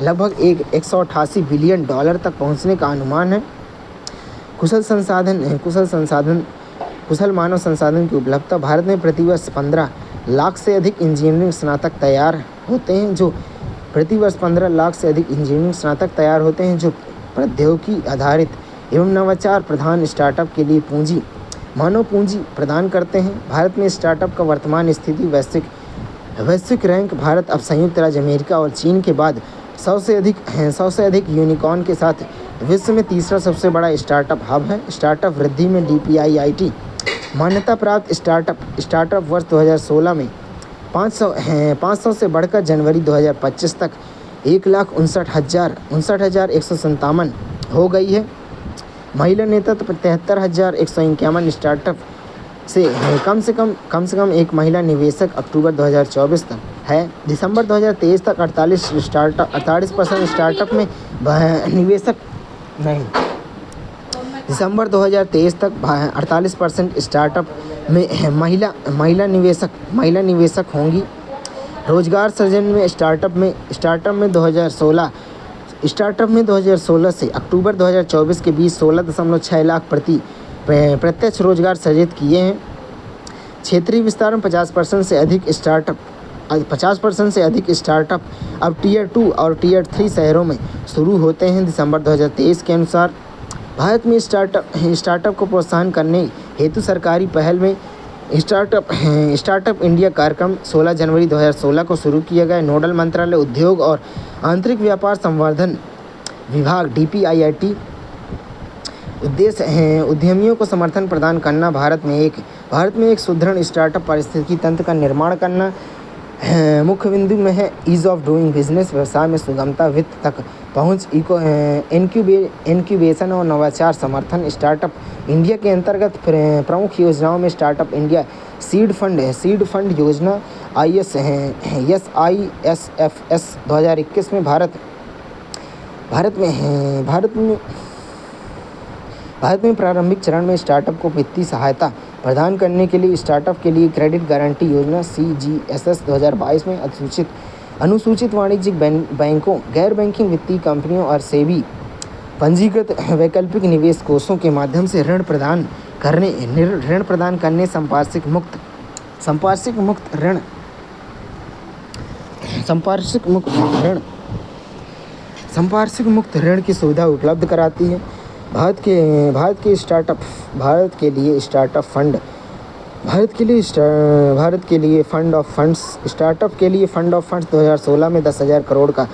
लगभग 188 बिलियन डॉलर तक पहुंचने का अनुमान है। कुशल मानव संसाधन की उपलब्धता भारत में प्रतिवर्ष 15 लाख से अधिक इंजीनियरिंग स्नातक तैयार होते हैं, जो प्रौद्योगिकी आधारित एवं नवाचार प्रधान स्टार्टअप के लिए मानव पूंजी प्रदान करते हैं। भारत में स्टार्टअप का वर्तमान स्थिति वैश्विक रैंक भारत अब संयुक्त राज्य अमेरिका और चीन के बाद 100 से अधिक यूनिकॉर्न के साथ विश्व में तीसरा सबसे बड़ा स्टार्टअप हब है। स्टार्टअप वृद्धि में DPIIT मान्यता प्राप्त स्टार्टअप वर्ष 2016 में 500 से बढ़कर जनवरी 2025 तक 1,59,157 हो गई है। महिला नेतृत्व 73,151 से कम से कम एक महिला निवेशक अक्टूबर 2024 तक है। दिसंबर 2023 तक 48% स्टार्टअप में निवेशक नहीं दिसंबर 2023 तक 48% स्टार्टअप में महिला निवेशक होंगी। रोजगार सृजन में स्टार्टअप में 2016 से अक्टूबर 2024 के बीच 16.6 लाख प्रत्यक्ष रोजगार सृजित किए हैं। क्षेत्रीय विस्तार में 50% से अधिक स्टार्टअप अब टियर 2 और टियर 3 शहरों में शुरू होते हैं। दिसंबर 2023 के अनुसार भारत में स्टार्टअप को प्रोत्साहन करने हेतु सरकारी पहल में स्टार्टअप इंडिया कार्यक्रम 16 जनवरी 2016 को शुरू किया गया। नोडल मंत्रालय उद्योग और आंतरिक व्यापार संवर्धन विभाग DPIIT उद्देश्य है उद्यमियों को समर्थन प्रदान करना, भारत में एक सुदृढ़ स्टार्टअप पारिस्थितिकी तंत्र का निर्माण करना। मुख्य बिंदु में है ईज़ ऑफ डूइंग बिजनेस, व्यवसाय में सुगमता, वित्त तक पहुंच, इंक्यूबेशन और नवाचार समर्थन। स्टार्टअप इंडिया के अंतर्गत प्रमुख योजनाओं में स्टार्टअप इंडिया सीड फंड योजना ISFS 2021 में भारत में प्रारंभिक चरण में स्टार्टअप को वित्तीय सहायता प्रदान करने के लिए स्टार्टअप के लिए क्रेडिट गारंटी योजना CGSS 2022 में अनुसूचित वाणिज्यिक बैंकों, गैर बैंकिंग वित्तीय कंपनियों और सेबी पंजीकृत वैकल्पिक निवेश कोषों के माध्यम से ऋण प्रदान करने संपार्श्विक मुक्त ऋण की सुविधा उपलब्ध कराती है। भारत के लिए फंड ऑफ फंड्स स्टार्टअप के लिए फंड ऑफ फंड्स 2016 में 10,000 करोड़ का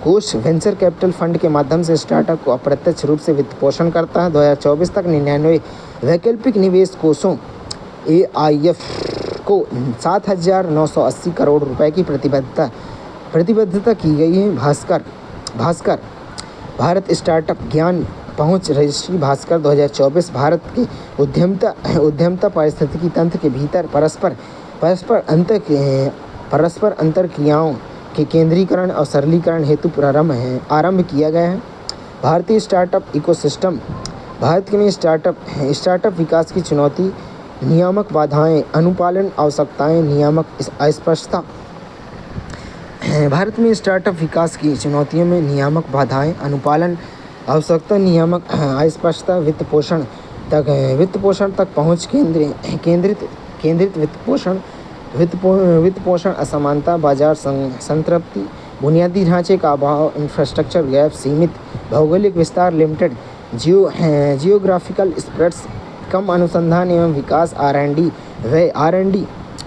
कोष वेंचर कैपिटल फंड के माध्यम से स्टार्टअप को अप्रत्यक्ष रूप से वित्त पोषण करता है। 2024 तक 99 वैकल्पिक निवेश कोषों AIF को 7,980 करोड़ रुपए की प्रतिबद्धता की गई है। भास्कर भारत स्टार्टअप ज्ञान पहुंच रजिस्ट्री भास्कर 2024 भारत के उद्यमता पारिस्थितिकी तंत्र के भीतर परस्पर अंतरक्रियाओं के केंद्रीकरण और सरलीकरण हेतु आरंभ किया गया है। भारतीय स्टार्टअप इकोसिस्टम भारत में स्टार्टअप विकास की चुनौती, नियामक बाधाएं, अनुपालन आवश्यकताएं, नियामक अस्पष्टता। भारत में स्टार्टअप विकास की चुनौतियों में नियामक बाधाएं, अनुपालन आवश्यकता, नियामक अस्पष्टता, वित्त पोषण तक पहुंच, केंद्रित वित्त पोषण असमानता, बाजार संतृप्ति, बुनियादी ढांचे का अभाव, इंफ्रास्ट्रक्चर गैप, सीमित भौगोलिक विस्तार, लिमिटेड जियोग्राफिकल स्प्रेड्स, कम अनुसंधान एवं विकास, R&D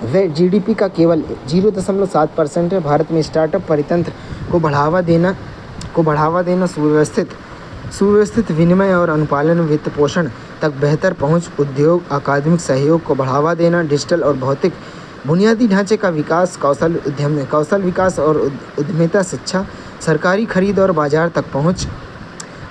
वे GDP का केवल 0.7% है। भारत में स्टार्टअप परितंत्र को बढ़ावा देना सुव्यवस्थित विनिमय और अनुपालन, वित्त पोषण तक बेहतर पहुंच, उद्योग अकादमिक सहयोग को बढ़ावा देना, डिजिटल और भौतिक बुनियादी ढांचे का विकास, कौशल विकास और उद्यमिता, शिक्षा, सरकारी खरीद और बाजार तक पहुंच।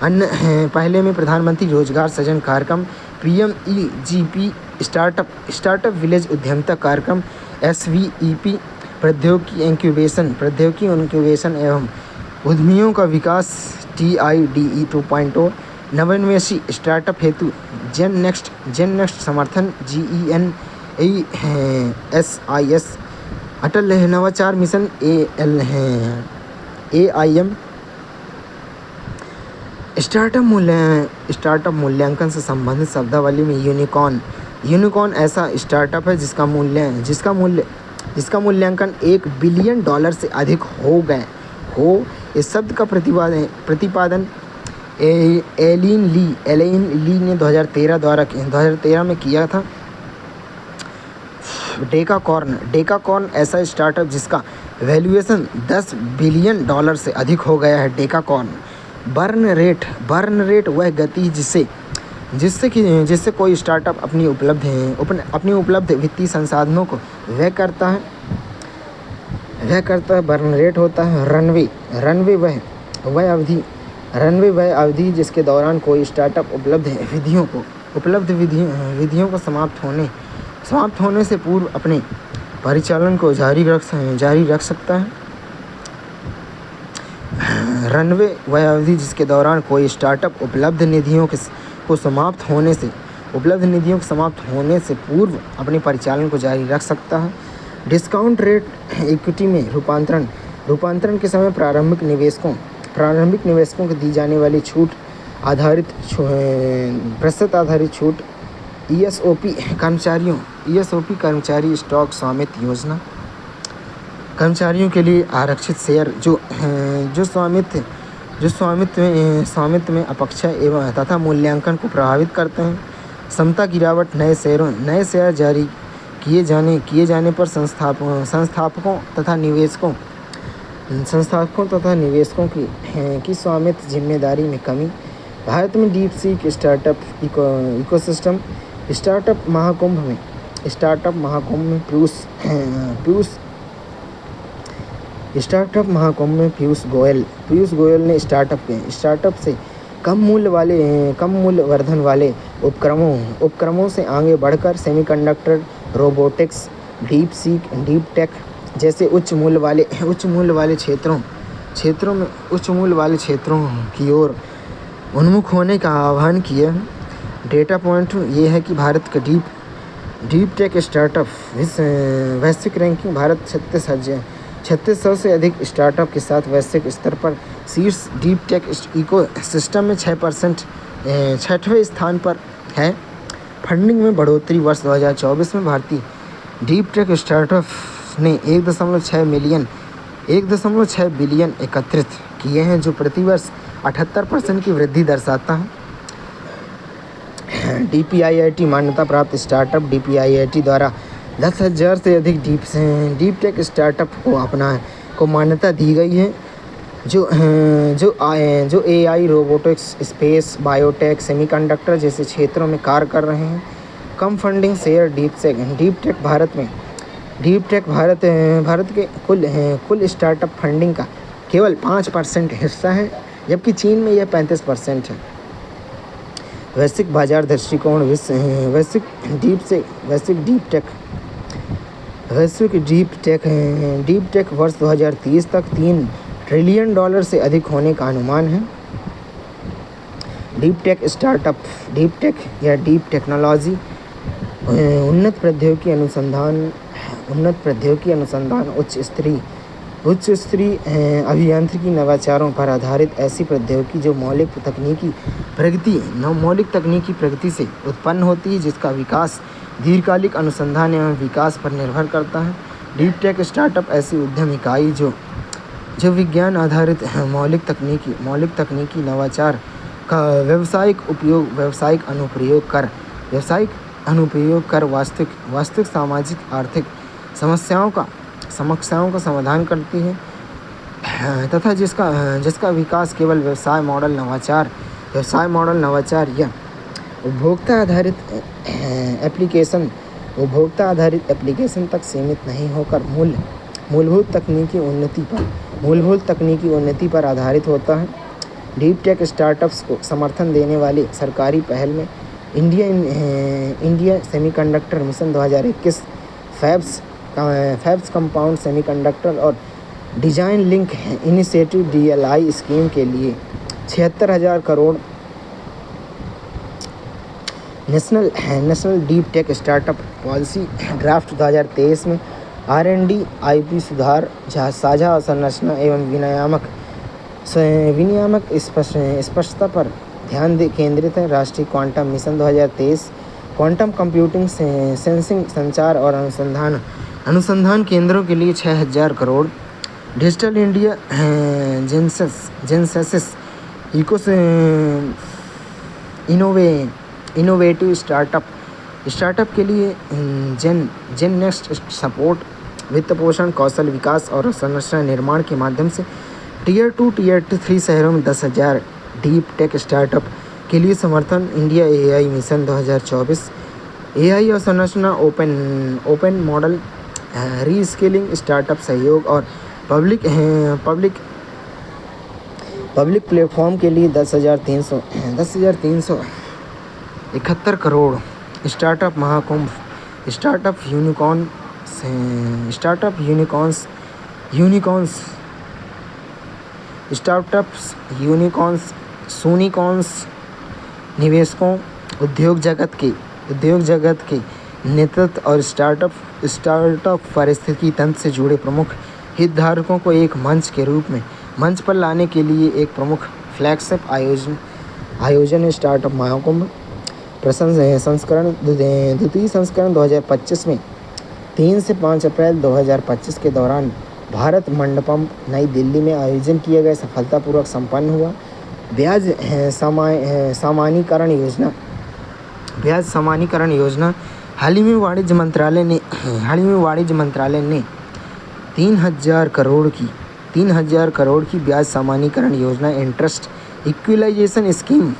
पहले में प्रधानमंत्री रोजगार सृजन कार्यक्रम PMEGP, स्टार्टअप विलेज उद्यमिता कार्यक्रम SVEP, प्रौद्योगिकी इंक्यूबेशन एवं उद्यमियों का विकास TIDE 2.0, नवोन्मेषी स्टार्टअप हेतु जेन नेक्स्ट समर्थन GENESIS, अटल नवाचार मिशन AIM। स्टार्टअप मूल्यांकन से संबंधित शब्दावली में यूनिकॉर्न ऐसा स्टार्टअप है जिसका मूल्यांकन $1 बिलियन से अधिक हो। इस शब्द का प्रतिपादन एलिन ली ने 2013 में किया था। डेकाकॉर्न ऐसा स्टार्टअप जिसका वैल्यूएशन $10 बिलियन से अधिक हो गया है। डेकाकॉर्न बर्न रेट वह गति जिससे कोई स्टार्टअप अपनी उपलब्ध वित्तीय संसाधनों को व्यय करता है बर्न रेट होता है। रनवे वह अवधि जिसके दौरान कोई स्टार्टअप उपलब्ध विधियों को समाप्त समाप्त होने से पूर्व अपने परिचालन को जारी रख सकता है। रनवे वयावधि जिसके दौरान कोई स्टार्टअप उपलब्ध निधियों के समाप्त होने से पूर्व अपने परिचालन को जारी रख सकता है। डिस्काउंट रेट इक्विटी में रूपांतरण के समय प्रारंभिक निवेशकों को दी जाने वाली प्रतिशत आधारित छूट। ESOP कर्मचारी स्टॉक स्वामित्व योजना, कर्मचारियों के लिए आरक्षित शेयर जो स्वामित्व में अपक्षय एवं तथा मूल्यांकन को प्रभावित करते हैं। क्षमता गिरावट, नए शेयर जारी किए जाने पर संस्थापकों तथा निवेशकों की स्वामित्व जिम्मेदारी में कमी। भारत में deep seek startup ecosystem. Startup Mahakumbh में पीयूष गोयल ने स्टार्टअप से कम मूल्य वर्धन वाले उपक्रमों से आगे बढ़कर सेमीकंडक्टर, रोबोटिक्स, डीप टेक जैसे उच्च मूल्य वाले क्षेत्रों की ओर उन्मुख होने का आह्वान किया। डेटा पॉइंट ये है कि भारत का डीप टेक स्टार्टअप वैश्विक रैंकिंग। भारत 3600 से अधिक स्टार्टअप के साथ वैश्विक स्तर पर शीर्ष डीप टेक इकोसिस्टम में 6वें स्थान पर है। फंडिंग में बढ़ोतरी। वर्ष 2024 में भारतीय डीप टेक स्टार्टअप ने 1.6 बिलियन एकत्रित किए हैं, जो प्रतिवर्ष 78% की वृद्धि दर्शाता है। DPIIT मान्यता प्राप्त स्टार्टअप। DPIIT द्वारा 10,000 से अधिक डीप टेक स्टार्टअप को मान्यता दी गई है, जो AI, robotics, space, biotech, semiconductor जैसे क्षेत्रों में कार्य कर रहे हैं। कम funding share. Deep tech Bharat के कुल स्टार्टअप फंडिंग का केवल 5% हिस्सा है, जबकि चीन में यह 35% है। वैश्विक बाजार दृष्टिकोण। वैश्विक डीप टेक वर्ष 2030 तक $3 ट्रिलियन से अधिक होने का अनुमान है। Deep tech startup. Deep technology उन्नत प्रौद्योगिकी अनुसंधान, उच्च स्तरीय अभियांत्रिकी नवाचारों पर आधारित ऐसी प्रौद्योगिकी जो मौलिक तकनीकी प्रगति से उत्पन्न होती है, जिसका विकास दीर्घकालिक अनुसंधान एवं विकास पर निर्भर करता है। डीप टेक स्टार्टअप ऐसी उद्यम इकाई जो विज्ञान आधारित मौलिक तकनीकी नवाचार का व्यावसायिक अनुप्रयोग कर वास्तविक सामाजिक आर्थिक समस्याओं का समाधान करती है, तथा जिसका विकास केवल व्यवसाय मॉडल नवाचार या उपभोक्ता आधारित एप्लीकेशन तक सीमित नहीं होकर मूलभूत तकनीकी उन्नति पर आधारित होता है। डीप टेक स्टार्टअप्स को समर्थन देने वाली सरकारी पहल में India semiconductor mission 2021, fabs compound semiconductor और design link initiative DLI scheme के लिए 76,000 crore. National deep tech startup policy draft 2023 में R&D IP सुधार, साझा संरचना एवं विनियामक स्पष्टता पर ध्यान केंद्रित है। राष्ट्रीय quantum mission 2023 quantum computing, sensing, संचार और अनुसंधान केंद्रों के लिए 6,000 crore. Digital India genesis innovative startup के लिए जेन नेक्स्ट सपोर्ट, वित्त पोषण, कौशल विकास और संरचना निर्माण के माध्यम से Tier 2 Tier 3 शहरों में 10,000 डीप टेक स्टार्टअप के लिए समर्थन। इंडिया AI मिशन 2024 AI और संरचना, ओपन मॉडल, रीस्किलिंग, स्टार्टअप सहयोग और पब्लिक प्लेटफॉर्म के लिए 10,371 crore. Startup Mahakumbh startup unicorn startup unicorns unicorns startups unicorns soonicorns निवेशकों उद्योग जगत के नेतृत्व और स्टार्टअप पारिस्थितिकी तंत्र से जुड़े प्रमुख हितधारकों को एक मंच पर लाने के लिए एक प्रमुख फ्लैगशिप आयोजन है स्टार्टअप महाकुंभ संस्करण द्वितीय संस्करण 2025 में 3 से 5 अप्रैल 2025 के दौरान भारत मंडपम नई दिल्ली में आयोजन किया गया सफलतापूर्वक संपन्न हुआ। ब्याज सामान्यीकरण योजना हाल ही में वाणिज्य मंत्रालय ने 3,000 करोड़ की ब्याज सामान्यीकरण योजना इंटरेस्ट इक्विलाइजेशन स्कीम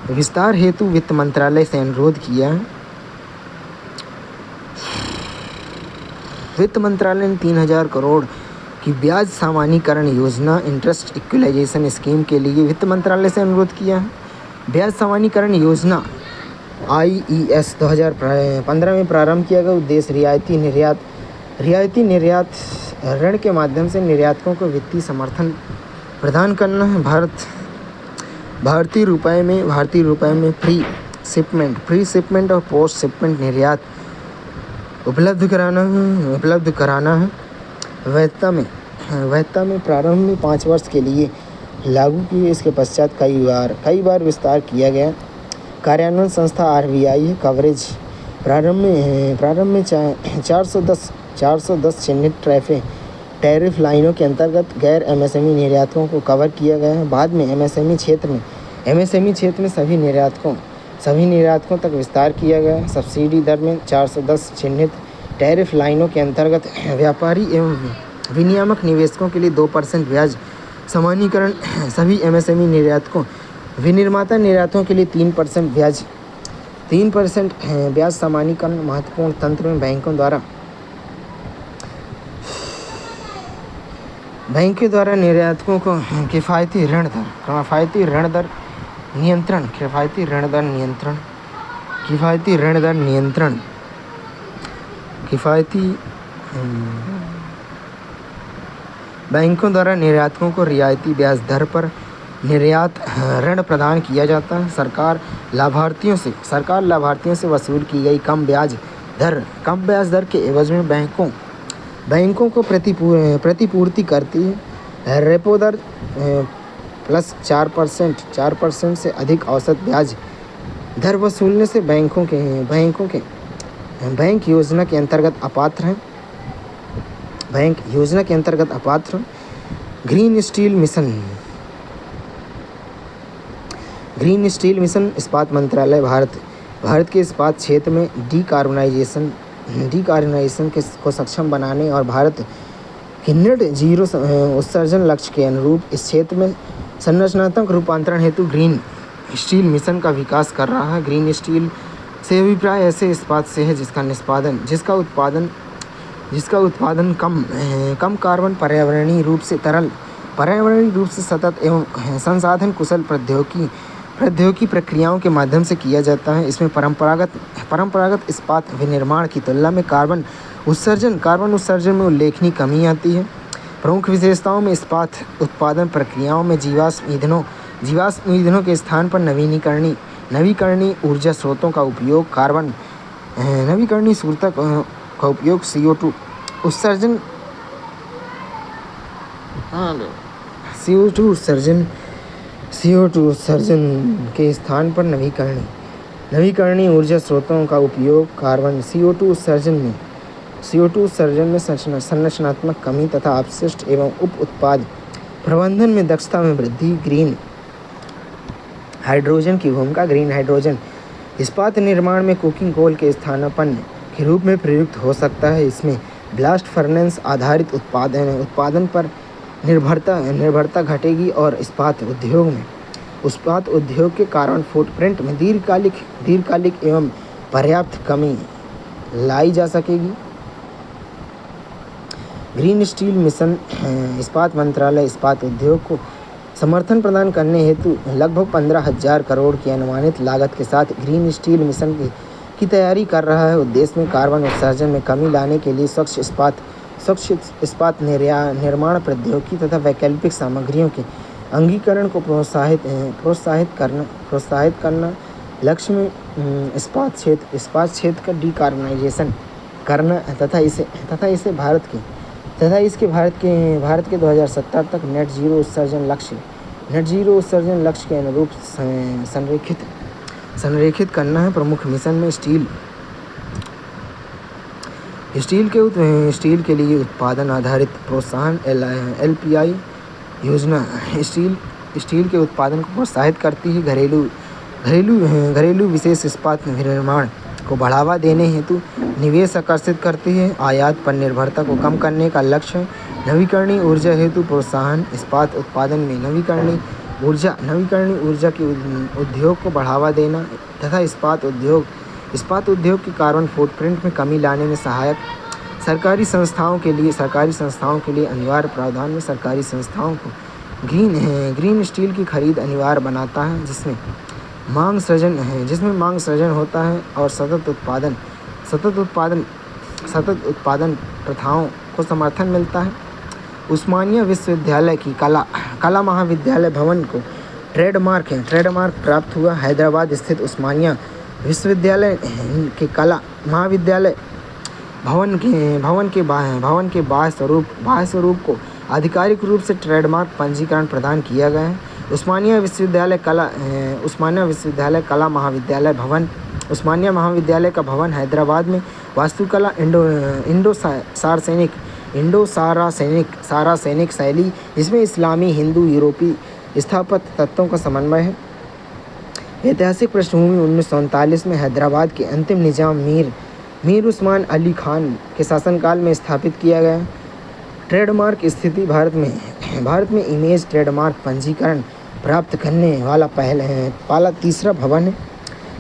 विस्तार हेतु वित्त मंत्रालय से अनुरोध किया है। वित्त मंत्रालय ने 3,000 करोड़ की ब्याज सामान्यीकरण योजना इंटरेस्ट इक्विलाइजेशन स्कीम के लिए वित्त मंत्रालय से अनुरोध किया है। ब्याज सामान्यीकरण योजना IES 2015 में प्रारंभ किया गया। उद्देश्य रियायती निर्यात ऋण के माध्यम से निर्यातकों को वित्तीय समर्थन प्रदान करना है। भारतीय रुपये में प्री शिपमेंट और पोस्ट शिपमेंट निर्यात उपलब्ध कराना है। वैधता में प्रारंभ में 5 वर्ष के लिए लागू किए। इसके पश्चात कई बार विस्तार किया गया। कार्यान्वयन संस्था RBI है। कवरेज प्रारंभ में 410 चिन्हित टैरिफ लाइनों के अंतर्गत गैर MSME निर्यातकों को कवर किया गया है। बाद में MSME क्षेत्र में सभी निर्यातकों तक विस्तार किया गया। सब्सिडी दर में 410 चिन्हित टैरिफ लाइनों के अंतर्गत व्यापारी एवं विनियामक निवेशकों के लिए 2% ब्याज सामान्यीकरण, सभी MSME निर्यातकों विनिर्माता निर्यातकों के लिए 3% ब्याज सामान्यीकरण। महत्वपूर्ण तंत्र में बैंकों द्वारा निर्यातकों को किफ़ायती ऋण दर नियंत्रण बैंकों द्वारा निर्यातकों को रियायती ब्याज दर पर निर्यात ऋण प्रदान किया जाता है। सरकार लाभार्थियों से वसूल की गई कम ब्याज दर के एवज में बैंकों को प्रतिपूर्ति करती है। रेपो दर प्लस 4% से अधिक औसत ब्याज दर वसूलने से बैंक योजना के अंतर्गत अपात्र। ग्रीन स्टील मिशन इस्पात मंत्रालय भारत के इस्पात क्षेत्र में डीकार्बोनाइजेशन को सक्षम बनाने और भारत के नेट जीरो उत्सर्जन लक्ष्य के अनुरूप इस क्षेत्र में संरचनात्मक रूपांतरण हेतु ग्रीन स्टील मिशन का विकास कर रहा है। ग्रीन स्टील से अभिप्राय ऐसे इस्पात से है जिसका उत्पादन कम कार्बन पर्यावरणीय रूप से सतत एवं संसाधन कुशल प्रौद्योगिकी प्रक्रियाओं के माध्यम से किया जाता है। इसमें परंपरागत इस्पात विनिर्माण की तुलना में कार्बन उत्सर्जन में उल्लेखनीय कमी आती है। प्रमुख विशेषताओं में इस्पात उत्पादन प्रक्रियाओं में जीवाश्म ईंधनों के स्थान पर नवीकरणीय ऊर्जा स्रोतों का उपयोग, नवीकरणीय स्रोतों का उपयोग, CO2 उत्सर्जन के स्थान पर नवीकरणीय ऊर्जा स्रोतों का उपयोग, CO2 उत्सर्जन में संरचनात्मक कमी तथा अपशिष्ट एवं उप उत्पाद प्रबंधन में दक्षता में वृद्धि। ग्रीन हाइड्रोजन की भूमिका। ग्रीन हाइड्रोजन इस्पात निर्माण में कोकिंग कोल के स्थानापन्न के रूप में प्रयुक्त हो सकता है। इसमें ब्लास्ट फर्नेस आधारित उत्पादन पर निर्भरता घटेगी और इस्पात उद्योग के कार्बन फुटप्रिंट में दीर्घकालिक एवं पर्याप्त कमी लाई जा सकेगी। ग्रीन स्टील मिशन इस्पात मंत्रालय इस्पात उद्योग को समर्थन प्रदान करने हेतु लगभग 15,000 करोड़ की अनुमानित लागत के साथ ग्रीन स्टील मिशन की तैयारी कर रहा है। उद्देश्य में कार्बन उत्सर्जन में कमी लाने के लिए स्वच्छ इस्पात निर्माण प्रौद्योगिकी तथा वैकल्पिक सामग्रियों के अंगीकरण को प्रोत्साहित करना लक्ष्य में इस्पात क्षेत्र का डिकार्बनाइजेशन करना तथा भारत के 2070 तक नेट जीरो उत्सर्जन लक्ष्य के अनुरूप संरेखित करना है। प्रमुख मिशन में स्टील के लिए उत्पादन आधारित प्रोत्साहन LPI योजना स्टील के उत्पादन को प्रोत्साहित करती है। घरेलू विशेष इस्पात विनिर्माण को बढ़ावा देने हेतु निवेश आकर्षित करती है। आयात पर निर्भरता को कम करने का लक्ष्य है। नवीकरणीय ऊर्जा हेतु प्रोत्साहन इस्पात उत्पादन में नवीकरणीय ऊर्जा के उद्योग को बढ़ावा देना तथा इस्पात उद्योग के कार्बन फुटप्रिंट में कमी लाने में सहायक। सरकारी संस्थाओं के लिए अनिवार्य प्रावधान में सरकारी संस्थाओं को ग्रीन स्टील की खरीद अनिवार्य बनाता है, जिसमें मांग सृजन होता है और सतत उत्पादन प्रथाओं को समर्थन मिलता है। उस्मानिया विश्वविद्यालय की कला महाविद्यालय भवन को ट्रेडमार्क प्राप्त हुआ। हैदराबाद स्थित उस्मानिया विश्वविद्यालय के कला महाविद्यालय भवन के बाह्य स्वरूप को आधिकारिक रूप से ट्रेडमार्क पंजीकरण प्रदान किया गया है। उस्मानिया विश्वविद्यालय कला महाविद्यालय भवन उस्मानिया महाविद्यालय का भवन हैदराबाद में वास्तुकला सारासेनिक शैली, जिसमें इस्लामी, हिंदू, यूरोपीय स्थापत्य तत्वों का समन्वय है। ऐतिहासिक पृष्ठभूमि 1939 में हैदराबाद के अंतिम निजाम मीर उस्मान अली खान के शासनकाल में स्थापित किया गया। ट्रेडमार्क स्थिति भारत में इमेज ट्रेडमार्क पंजीकरण प्राप्त करने वाला तीसरा भवन है।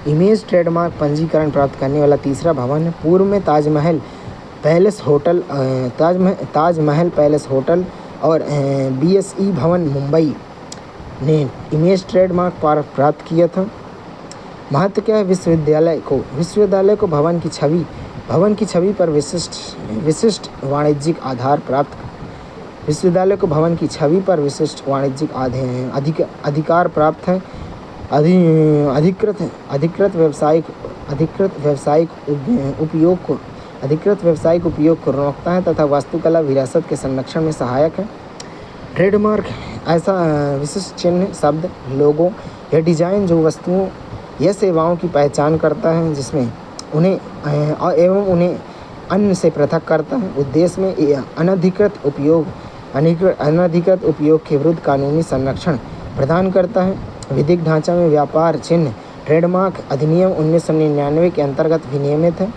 इमेज ट्रेडमार्क पंजीकरण प्राप्त करने वाला तीसरा भवन है। पूर्व में ताजमहल पैलेस होटल और BSE भवन मुंबई ने इमेज ट्रेडमार्क प्राप्त किया था। महत्व क्या है? विश्वविद्यालय को भवन की छवि पर विशिष्ट वाणिज्यिक आधार प्राप्त अधिकार प्राप्त है। अधिकृत व्यावसायिक उपयोग को रोकता है तथा वास्तुकला विरासत के संरक्षण में सहायक है। ट्रेडमार्क ऐसा विशिष्ट चिन्ह, शब्द, लोगो या डिजाइन जो वस्तुओं या सेवाओं की पहचान करता है, जिसमें उन्हें अन्य से पृथक करता है। उद्देश्य में अनधिकृत उपयोग के विरुद्ध कानूनी संरक्षण प्रदान करता है। विधिक ढांचा में व्यापार चिन्ह ट्रेडमार्क अधिनियम 1999 के अंतर्गत विनियमित है।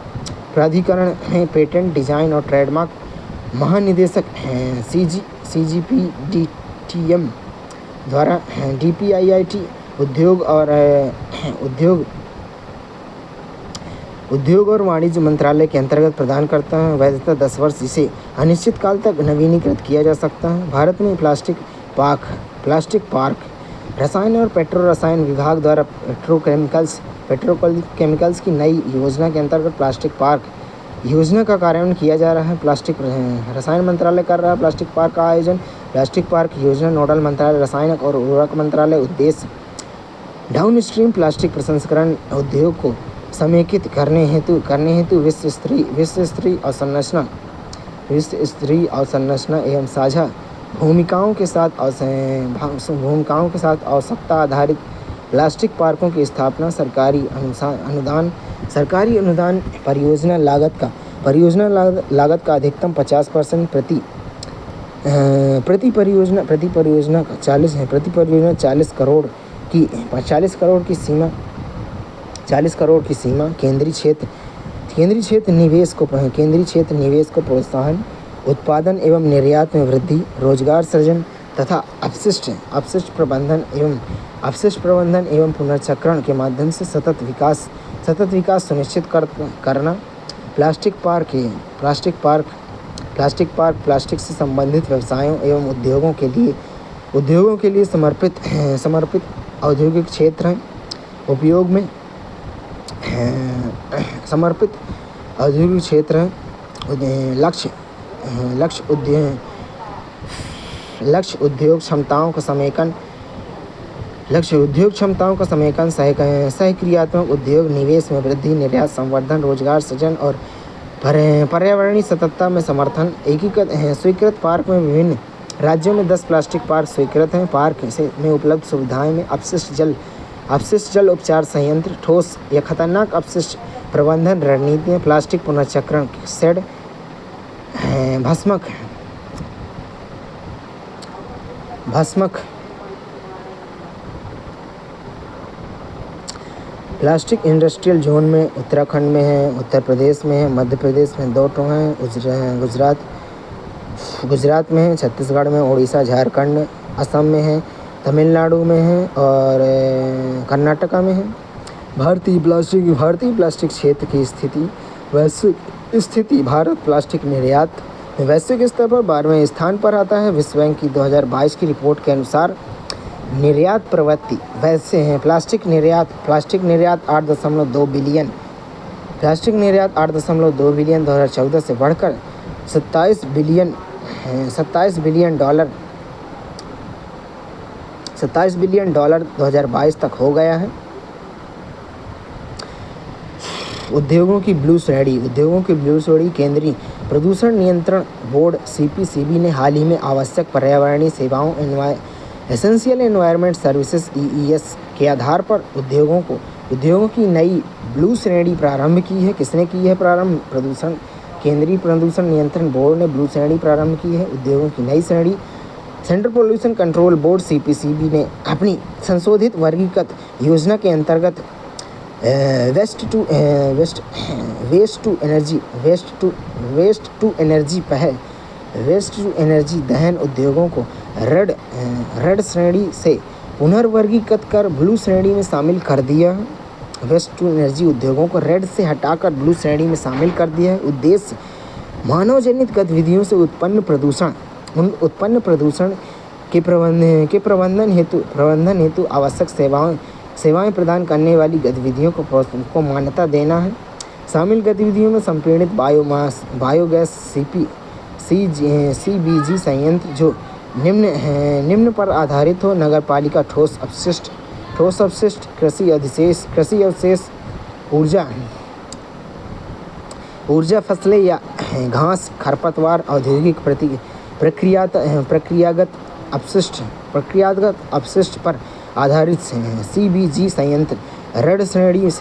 प्राधिकरण है पेटेंट, डिजाइन और ट्रेडमार्क महानिदेशक CGPDTM द्वारा DPIIT उद्योग और वाणिज्य मंत्रालय के अंतर्गत प्रदान करता है। वैधता 10 वर्ष, इसे अनिश्चित काल तक नवीनीकृत किया जा सकता है। भारत में प्लास्टिक पार्क रसायन और पेट्रो रसायन विभाग द्वारा पेट्रोकेमिकल्स की नई योजना के अंतर्गत प्लास्टिक पार्क योजना का कार्यान्वयन किया जा रहा है। प्लास्टिक रसायन मंत्रालय कर रहा है प्लास्टिक पार्क का आयोजन। प्लास्टिक पार्क योजना नोडल मंत्रालय रसायन और उर्वरक मंत्रालय। उद्देश्य डाउनस्ट्रीम प्लास्टिक प्रसंस्करण उद्योग को समेकित करने हेतु विश्व स्तरीय अवसंरचना एवं साझा भूमिकाओं के साथ आवश्यकता आधारित प्लास्टिक पार्कों की स्थापना। सरकारी अनुदान परियोजना लागत का अधिकतम 50% प्रति परियोजना 40 करोड़ की सीमा। केंद्रीय क्षेत्र निवेश को प्रोत्साहन, उत्पादन एवं निर्यात में वृद्धि, रोजगार सृजन तथा अपशिष्ट प्रबंधन एवं पुनर्चक्रण के माध्यम से सतत विकास सुनिश्चित करना। प्लास्टिक पार्क प्लास्टिक से संबंधित व्यवसायों एवं उद्योगों के लिए उद्योगों के लिए समर्पित औद्योगिक क्षेत्र हैं। उपयोग में समर्पित औद्योगिक क्षेत्र हैं। लक्ष्य उद्योग क्षमताओं का समेकन सहक्रियात्मक उद्योग निवेश में वृद्धि, निर्यात संवर्धन, रोजगार सृजन और पर्यावरणीय सततता में समर्थन। एकीकृत स्वीकृत पार्क में विभिन्न राज्यों में 10 प्लास्टिक पार्क स्वीकृत हैं। पार्क में उपलब्ध सुविधाएं में अपशिष्ट जल उपचार संयंत्र, ठोस या खतरनाक अपशिष्ट प्रबंधन रणनीतियाँ, प्लास्टिक पुनर्चक्रण शेड, भस्मक प्लास्टिक इंडस्ट्रियल जोन में उत्तराखंड में है, उत्तर प्रदेश में है, मध्य प्रदेश में 2 ठो हैं, गुजरात में है, छत्तीसगढ़ में, उड़ीसा, झारखंड, असम में है, तमिलनाडु में है और कर्नाटका में है। भारतीय प्लास्टिक क्षेत्र की वैश्विक स्थिति। भारत प्लास्टिक निर्यात में वैश्विक स्तर पर 12वें स्थान पर आता है। विश्व बैंक की 2022 की रिपोर्ट के अनुसार निर्यात प्रवृत्ति वैसे हैं। प्लास्टिक निर्यात 8.2 बिलियन 2014 से बढ़कर 27 बिलियन डॉलर 2022 तक हो गया है। उद्योगों की ब्लू श्रेणी केंद्रीय प्रदूषण नियंत्रण बोर्ड CPCB ने हाल ही में आवश्यक पर्यावरणीय सेवाओं एसेंशियल एनवायरनमेंट सर्विसेज EES के आधार पर उद्योगों की नई ब्लू श्रेणी प्रारंभ की है। किसने की है प्रारंभ? केंद्रीय प्रदूषण नियंत्रण बोर्ड ने ब्लू श्रेणी प्रारंभ की है। उद्योगों की नई श्रेणी central pollution control board CPCB ने अपनी संशोधित वर्गीकृत योजना के अंतर्गत वेस्ट टू एनर्जी दहन उद्योगों को रेड श्रेणी से पुनर्वर्गीकृत कर ब्लू श्रेणी में शामिल कर दिया है। वेस्ट टू एनर्जी उद्योगों को रेड से हटाकर ब्लू श्रेणी में शामिल कर दिया है। उद्देश्य मानव जनित गतिविधियों से उत्पन्न प्रदूषण के प्रबंधन हेतु आवश्यक सेवाएं प्रदान करने वाली गतिविधियों को मान्यता देना है। शामिल गतिविधियों में संपीड़ित बायोगैस CBG संयंत्र जो निम्न पर आधारित हो, नगरपालिका ठोस अपशिष्ट, कृषि अवशेष, ऊर्जा फसलें या घास, खरपतवार, औद्योगिक प्रक्रियागत अपशिष्ट पर आधारित CBG संयंत्र रेड श्रेणी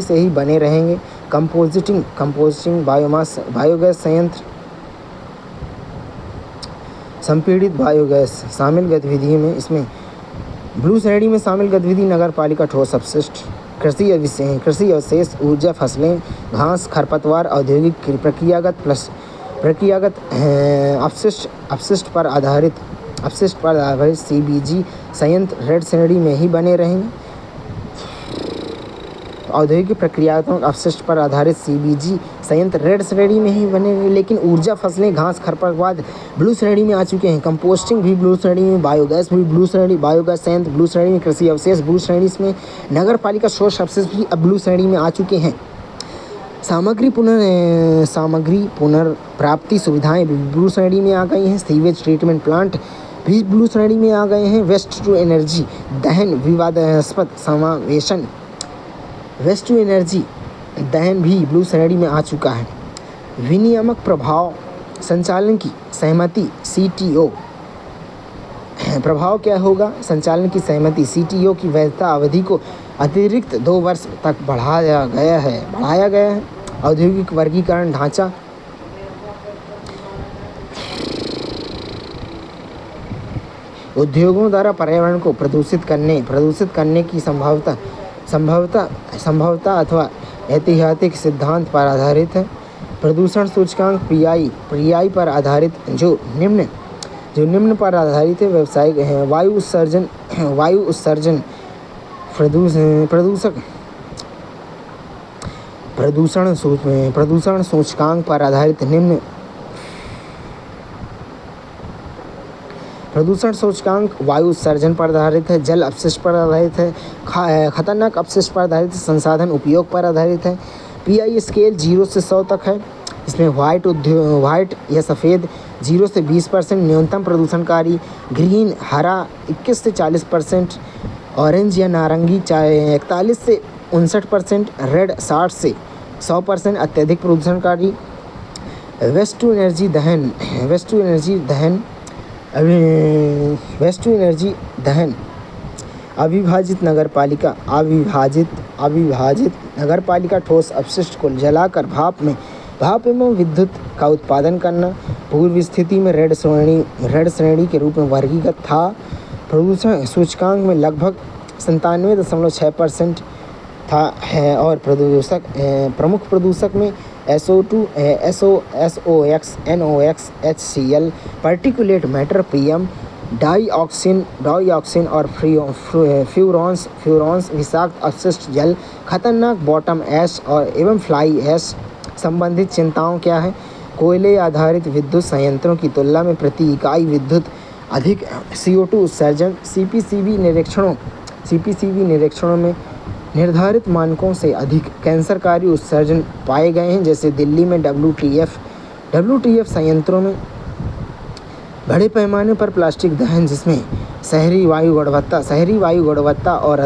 से ही बने रहेंगे। कंपोस्टिंग बायोगैस संयंत्र, संपीड़ित बायोगैस शामिल गतिविधियों में इसमें ब्लू श्रेणी में शामिल गतिविधि नगरपालिका ठोस अपशिष्ट, कृषि अवशेष, ऊर्जा फसलें, घास, खरपतवार, औद्योगिक प्रक्रियागत अपशिष्ट पर आधारित CBG संयंत्र रेड श्रेणी में ही बने रहेंगे। औद्योगिक प्रक्रियात्मक अपशिष्ट पर आधारित CBG संयंत्र रेड श्रेणी में ही बने, लेकिन ऊर्जा फसलें, घास, खरपतवार ब्लू श्रेणी में आ चुके हैं। कंपोस्टिंग भी ब्लू श्रेणी में, बायोगैस भी ब्लू श्रेणी, बायोगैस संयंत्र ब्लू श्रेणी में, कृषि अवशेष ब्लू श्रेणी में, नगरपालिका ठोस अपशिष्ट भी अब ब्लू श्रेणी में आ चुके हैं। सामग्री पुनर्प्राप्ति सुविधाएं भी ब्लू श्रेणी में आ गई हैं। सीवेज ट्रीटमेंट प्लांट भी ब्लू श्रेणी में आ गए हैं। वेस्ट टू एनर्जी दहन विवादास्पद समावेशन, वेस्ट टू एनर्जी दहन भी ब्लू श्रेणी में आ चुका है। विनियामक प्रभाव संचालन की सहमति CTO प्रभाव क्या होगा? संचालन की सहमति CTO की वैधता अवधि को अतिरिक्त 2 वर्ष तक बढ़ाया गया है। औद्योगिक वर्गीकरण ढांचा उद्योगों द्वारा पर्यावरण को प्रदूषित करने की संभवता अथवा ऐतिहासिक सिद्धांत पर आधारित है। प्रदूषण सूचकांक PI पर आधारित जो निम्न पर आधारित है। व्यावसायिक है वायु उत्सर्जन प्रदूषण सूचकांक पर आधारित प्रदूषण सूचकांक वायु उत्सर्जन पर आधारित है, जल अपशिष्ट पर आधारित है, खतरनाक अपशिष्ट पर आधारित है, संसाधन उपयोग पर आधारित है। पीआई स्केल 0 से 100 तक है। इसमें वाइट या सफ़ेद 0 से 20%, न्यूनतम प्रदूषणकारी ग्रीन हरा 21 से 40%, ऑरेंज या नारंगी 41 से 59%, रेड 60 से 100%, अत्यधिक प्रदूषणकारी। वेस्ट टू एनर्जी दहन अविभाजित नगरपालिका ठोस अपशिष्ट को जलाकर भाप एवं विद्युत का उत्पादन करना। पूर्व स्थिति में रेड श्रेणी के रूप में वर्गीकृत था। प्रदूषण सूचकांक में लगभग 97.6% था है और प्रमुख प्रदूषक में SO2, SOx, NOx, HCl, particulate matter PM, dioxin और फ्यूरॉन्स, विषाक्त अपशिष्ट जल, खतरनाक बॉटम ऐश और एवं फ्लाई ऐश। संबंधित चिंताओं क्या है? कोयले आधारित विद्युत संयंत्रों की तुलना में प्रति इकाई विद्युत अधिक CO2 उत्सर्जन। CPCB निरीक्षणों में निर्धारित मानकों से अधिक कैंसरकारी उत्सर्जन पाए गए हैं, जैसे दिल्ली में WTF संयंत्रों में बड़े पैमाने पर प्लास्टिक दहन, जिसमें शहरी वायु गुणवत्ता और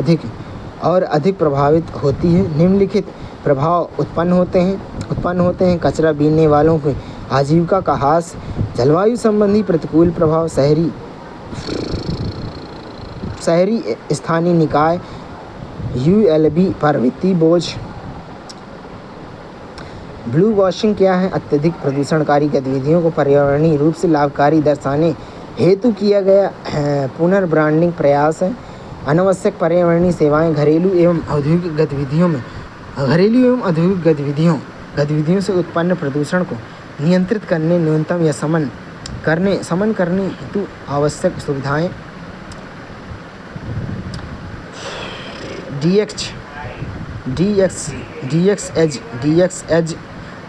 अधिक प्रभावित होती है। निम्नलिखित प्रभाव उत्पन्न होते हैं कचरा बीनने वालों की आजीविका का ह्रास, जलवायु संबंधी प्रतिकूल प्रभाव, शहरी स्थानीय निकाय ULB पर वित्तीय बोझ। ब्लू वॉशिंग क्या है? अत्यधिक प्रदूषणकारी गतिविधियों को पर्यावरणीय रूप से लाभकारी दर्शाने हेतु किया गया पुनर्ब्रांडिंग प्रयास है। अनावश्यक पर्यावरणीय सेवाएं घरेलू एवं औद्योगिक गतिविधियों से उत्पन्न प्रदूषण को नियंत्रित करने, न्यूनतम या समन करने हेतु आवश्यक सुविधाएं।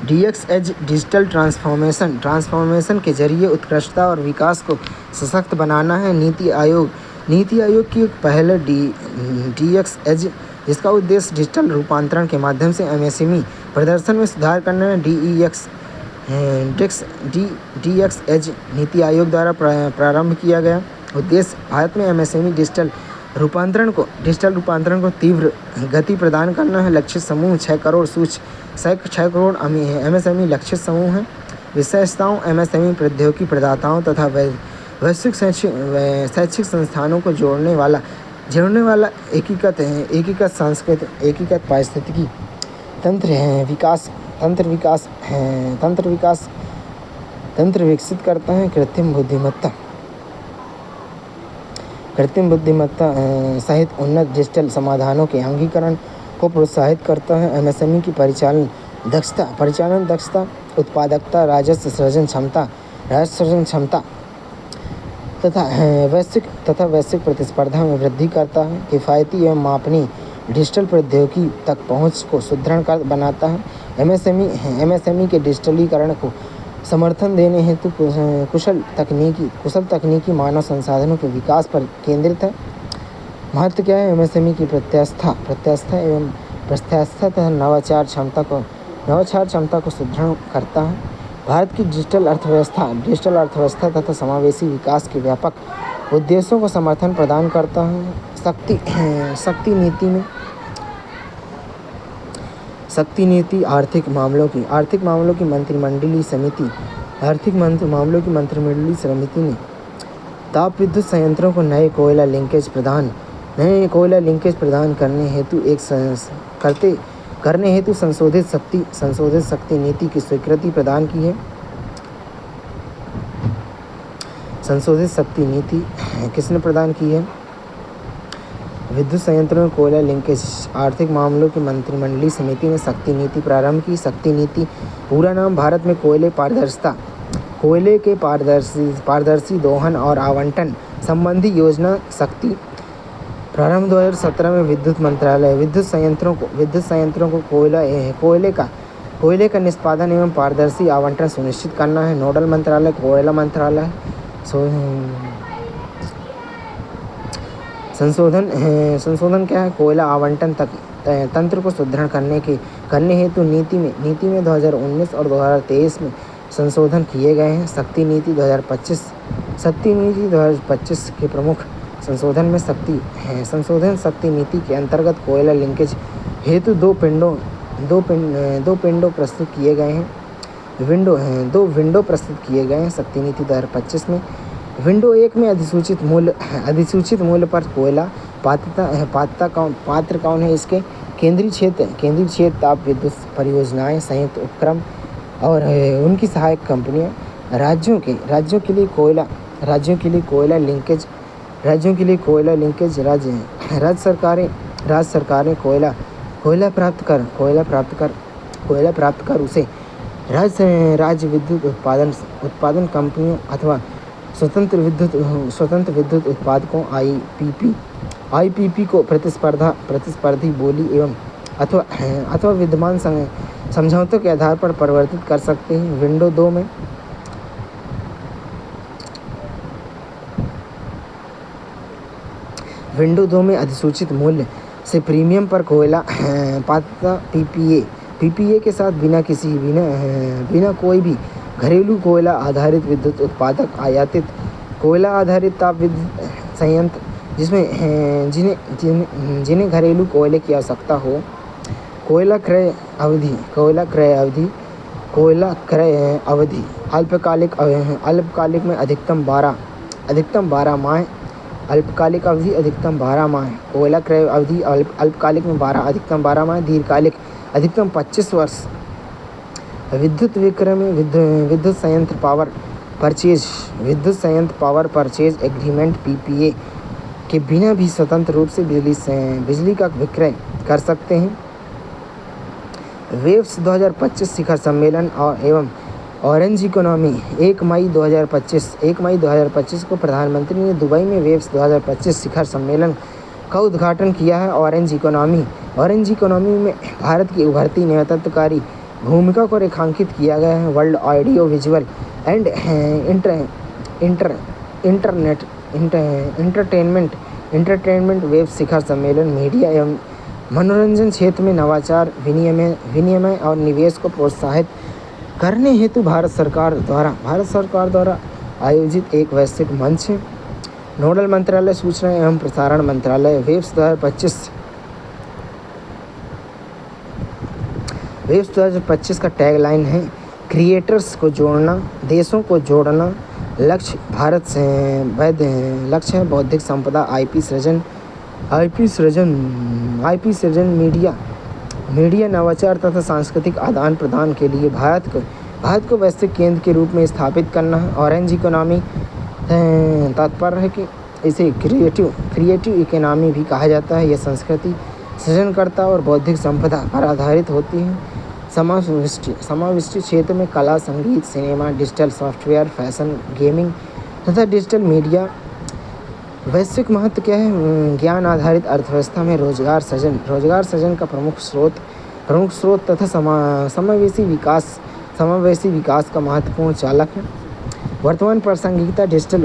DXEdge डिजिटल ट्रांसफॉर्मेशन के जरिए उत्कृष्टता और विकास को सशक्त बनाना है। नीति आयोग की एक पहल DXEdge, जिसका उद्देश्य डिजिटल रूपांतरण के माध्यम से MSME प्रदर्शन में सुधार करना है। DXEdge नीति आयोग द्वारा प्रारंभ किया गया उद्देश्य भारत में MSME डिजिटल रूपांतरण को तीव्र गति प्रदान करना है। लक्षित समूह 6 करोड़ MSME लक्षित समूह हैं। विशेषताओं MSME प्रौद्योगिकी प्रदाताओं तथा वैश्विक शैक्षिक संस्थानों को जोड़ने वाला एकीकृत सांस्कृतिक एकीकृत पारिस्थितिकी तंत्र विकसित करता है। कृत्रिम बुद्धिमत्ता सहित उन्नत डिजिटल समाधानों के अंगीकरण को प्रोत्साहित करता है। MSME की परिचालन दक्षता, उत्पादकता, राजस्व सृजन क्षमता तथा वैश्विक प्रतिस्पर्धा में वृद्धि करता है। किफ़ायती एवं मापनीय डिजिटल प्रौद्योगिकी तक पहुंच को सुदृढ़ बनाता है। MSME के डिजिटलीकरण को समर्थन देने हेतु कुशल तकनीकी मानव संसाधनों के विकास पर केंद्रित है। महत्व क्या है? MSME की प्रत्यास्था तथा नवाचार क्षमता को सुदृढ़ करता है। भारत की डिजिटल अर्थव्यवस्था तथा समावेशी विकास के व्यापक उद्देश्यों को समर्थन प्रदान करता है। शक्ति नीति आर्थिक मामलों की मंत्रिमंडलीय समिति ने ताप विद्युत संयंत्रों को नए कोयला लिंकेज प्रदान करने हेतु संशोधित शक्ति नीति की स्वीकृति प्रदान की है। संशोधित शक्ति नीति किसने प्रदान की है? विद्युत संयंत्रों में कोयला लिंकेज आर्थिक मामलों की मंत्रिमंडलीय समिति ने शक्ति नीति प्रारंभ की। शक्ति नीति पूरा नाम भारत में कोयले के पारदर्शी दोहन और आवंटन संबंधी योजना शक्ति। प्रारंभ 2017 में विद्युत मंत्रालय विद्युत संयंत्रों को कोयले का निष्पादन एवं पारदर्शी आवंटन सुनिश्चित करना है। नोडल मंत्रालय कोयला मंत्रालय संशोधन क्या है? कोयला आवंटन तक तंत्र को सुदृढ़ करने हेतु नीति में 2019 और 2023 में संशोधन किए गए हैं। शक्ति नीति 2025 के प्रमुख संशोधन में शक्ति नीति के अंतर्गत कोयला लिंकेज हेतु दो पिंडों प्रस्तुत किए गए हैं। दो विंडो प्रस्तुत किए गए हैं शक्ति नीति 2025 में। विंडो 1 में अधिसूचित मूल्य पर कोयला पात्र कौन है? इसके केंद्रीय क्षेत्र ताप विद्युत परियोजनाएं, संयुक्त उपक्रम और उनकी सहायक कंपनियां। राज्यों के लिए कोयला लिंकेज राज्य सरकारें कोयला प्राप्त कर उसे राज्य विद्युत उत्पादन कंपनियों अथवा स्वतंत्र विद्युत उत्पादकों आईपीपी को प्रतिस्पर्धी बोली एवं अथवा विद्यमान समझौतों के आधार पर परिवर्तित कर सकते हैं। विंडो 2 में अधिसूचित मूल्य से प्रीमियम पर कोयला पात्रता पीपीए के साथ बिना कोई भी घरेलू कोयला आधारित विद्युत उत्पादक आयातित कोयला आधारित ताप विद्युत संयंत्र जिन्हें घरेलू कोयले की आवश्यकता हो। कोयला क्रय अवधि अल्पकालिक में अधिकतम 12 माह। अल्पकालिक अवधि अधिकतम 12 माह। कोयला क्रय अवधि अल्पकालिक में अधिकतम 12 माह। दीर्घकालिक अधिकतम 25 वर्ष। विद्युत संयंत्र पावर परचेज एग्रीमेंट पीपीए के बिना भी स्वतंत्र रूप से बिजली का विक्रय कर सकते हैं। वेव्स 2025 शिखर सम्मेलन एवं ऑरेंज इकोनॉमी 1 मई 2025 को प्रधानमंत्री ने दुबई में वेव्स 2025 शिखर सम्मेलन का उद्घाटन किया है। ऑरेंज इकोनॉमी में भारत की उभरती नेतृत्वकारी भूमिका को रेखांकित किया गया है। World audio visual and entertainment web शिखर सम्मेलन मीडिया एवं मनोरंजन क्षेत्र में नवाचार, विनिमय और निवेश को प्रोत्साहित करने हेतु भारत सरकार द्वारा आयोजित एक वैश्विक मंच है। नोडल मंत्रालय सूचना एवं प्रसारण मंत्रालय। वेव्स 2025 का टैगलाइन है क्रिएटर्स को जोड़ना, देशों को जोड़ना। लक्ष्य है बौद्धिक संपदा आईपी सृजन मीडिया नवाचार तथा सांस्कृतिक आदान प्रदान के लिए भारत को वैश्विक केंद्र के रूप में स्थापित करना है। ऑरेंज इकोनॉमी तात्पर्य है कि इसे क्रिएटिव इकोनॉमी भी कहा जाता है। यह संस्कृति सृजनकर्ता और बौद्धिक संपदा पर आधारित होती है। समाविष्टि क्षेत्र में कला, संगीत, cinema, digital software, fashion, gaming तथा डिजिटल मीडिया। वैश्विक महत्व क्या है? ज्ञान आधारित अर्थव्यवस्था में रोजगार सृजन का प्रमुख स्रोत तथा समावेशी विकास का महत्वपूर्ण चालक है। वर्तमान प्रासंगिकता डिजिटल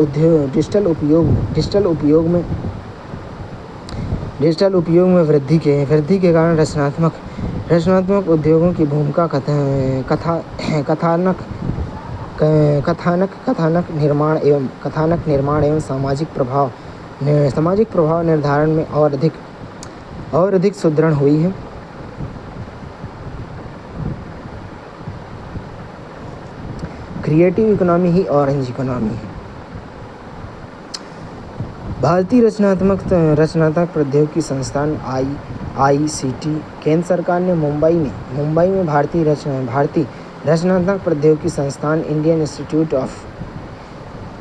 उपयोग में वृद्धि के कारण रचनात्मक उद्योगों की भूमिका कथानक निर्माण एवं सामाजिक प्रभाव निर्धारण में और अधिक सुदृढ़ हुई है। क्रिएटिव इकोनॉमी ही ऑरेंज इकोनॉमी है। भारतीय रचनात्मक प्रौद्योगिकी संस्थान IICT केंद्र सरकार ने मुंबई में भारतीय रचनात्मक प्रौद्योगिकी संस्थान Indian institute of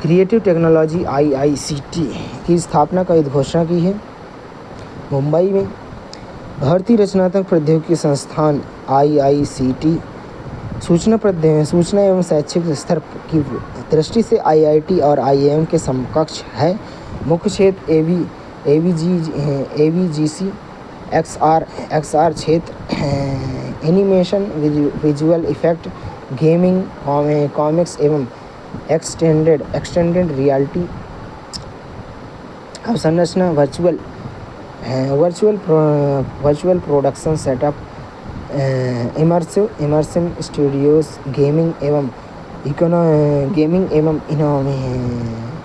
creative technology IICT की स्थापना की घोषणा की है। मुंबई में भारतीय रचनात्मक प्रौद्योगिकी संस्थान IICT सूचना एवं शैक्षिक स्तर की दृष्टि से IIT और IIM के समकक्ष है। मुख्य क्षेत्र AVGC XR क्षेत्र animation, visual effect, gaming, comics एवं एक्सटेंडेड रियलिटी अवसंरचना virtual production setup, immersive studios, gaming एवं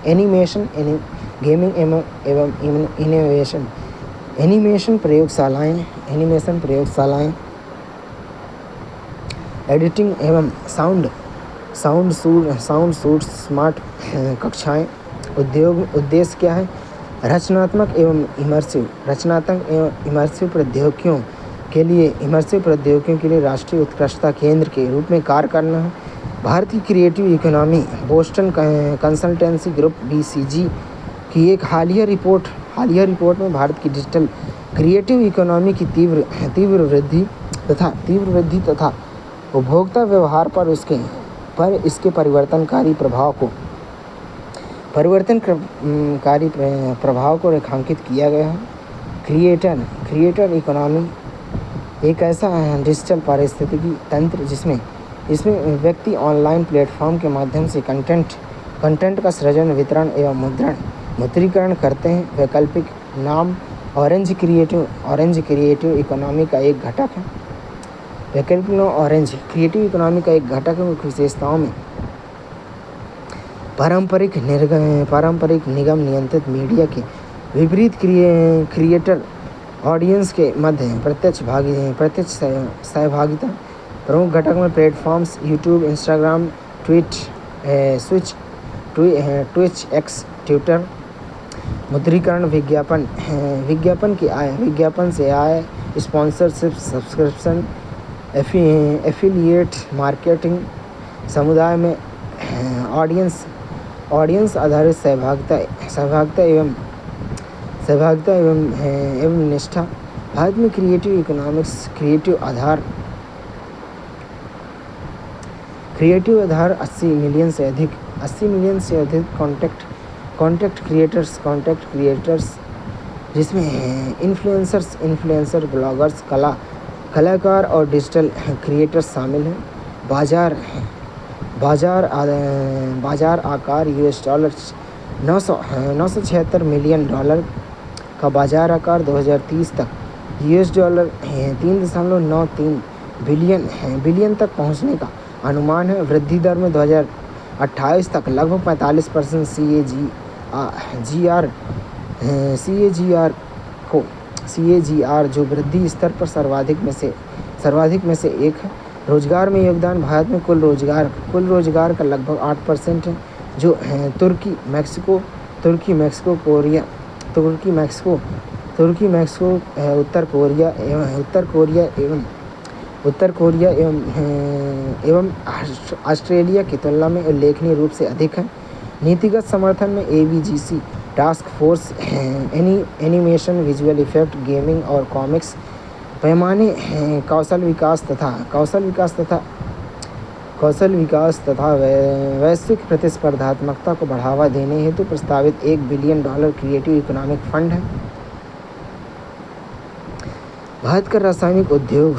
एनिमेशन इनोवेशन, एनिमेशन प्रयोगशालाएं, एडिटिंग एवं साउंड सूट, स्मार्ट कक्षाएं। उद्देश्य क्या है? रचनात्मक एवं इमर्सिव प्रौद्योगिकियों के लिए राष्ट्रीय उत्कृष्टता केंद्र के रूप में कार्य करना है। भारतीय creative economy Boston consultancy group BCG की एक हालिया रिपोर्ट में भारत की डिजिटल क्रिएटिव इकोनॉमी की तीव्र वृद्धि तथा उपभोक्ता व्यवहार पर इसके परिवर्तनकारी प्रभाव को रेखांकित किया गया है। क्रिएटर इकोनॉमी एक ऐसा डिजिटल पारिस्थितिकी तंत्र जिसमें व्यक्ति ऑनलाइन प्लेटफॉर्म के माध्यम से कंटेंट का सृजन, वितरण एवं मुद्रीकरण करते हैं। वैकल्पिक नाम ऑरेंज क्रिएटिव इकोनॉमी का एक घटक है। ऑरेंज क्रिएटिव इकोनॉमी का एक घटक है। मुख्य विशेषताओं में पारंपरिक निगम नियंत्रित मीडिया के विपरीत क्रिएटर ऑडियंस के मध्य प्रत्यक्ष सहभागिता। प्रमुख घटक में platforms YouTube, Instagram, Twitch, X, Twitter. मुद्रीकरण, विज्ञापन से आय, स्पॉन्सरशिप, सब्सक्रिप्शन, एफिलिएट मार्केटिंग। समुदाय में ऑडियंस आधारित सहभागिता एवं निष्ठा। भारत में क्रिएटिव आधार 80 मिलियन से अधिक कॉन्टेंट क्रिएटर्स, जिसमें इन्फ्लुएंसर, ब्लॉगर्स, कलाकार और डिजिटल क्रिएटर्स शामिल हैं। बाजार आकार $976 मिलियन का बाजार आकार 2030 तक $3.93 बिलियन तक पहुंचने का अनुमान है। वृद्धि दर में 2028 तक लगभग 45% CAGR जो वृद्धि स्तर पर सर्वाधिक में से एक है। रोजगार में योगदान, भारत में कुल रोजगार का लगभग 8% है, जो तुर्की, मैक्सिको, उत्तर कोरिया एवं ऑस्ट्रेलिया की तुलना में उल्लेखनीय रूप से अधिक है। नीतिगत समर्थन में ABGC task force, animation, visual effect, gaming और कॉमिक्स पैमाने, कौशल विकास तथा वैश्विक प्रतिस्पर्धात्मकता को बढ़ावा देने हेतु प्रस्तावित $1 बिलियन क्रिएटिव इकोनॉमिक फंड है। भारत का रासायनिक उद्योग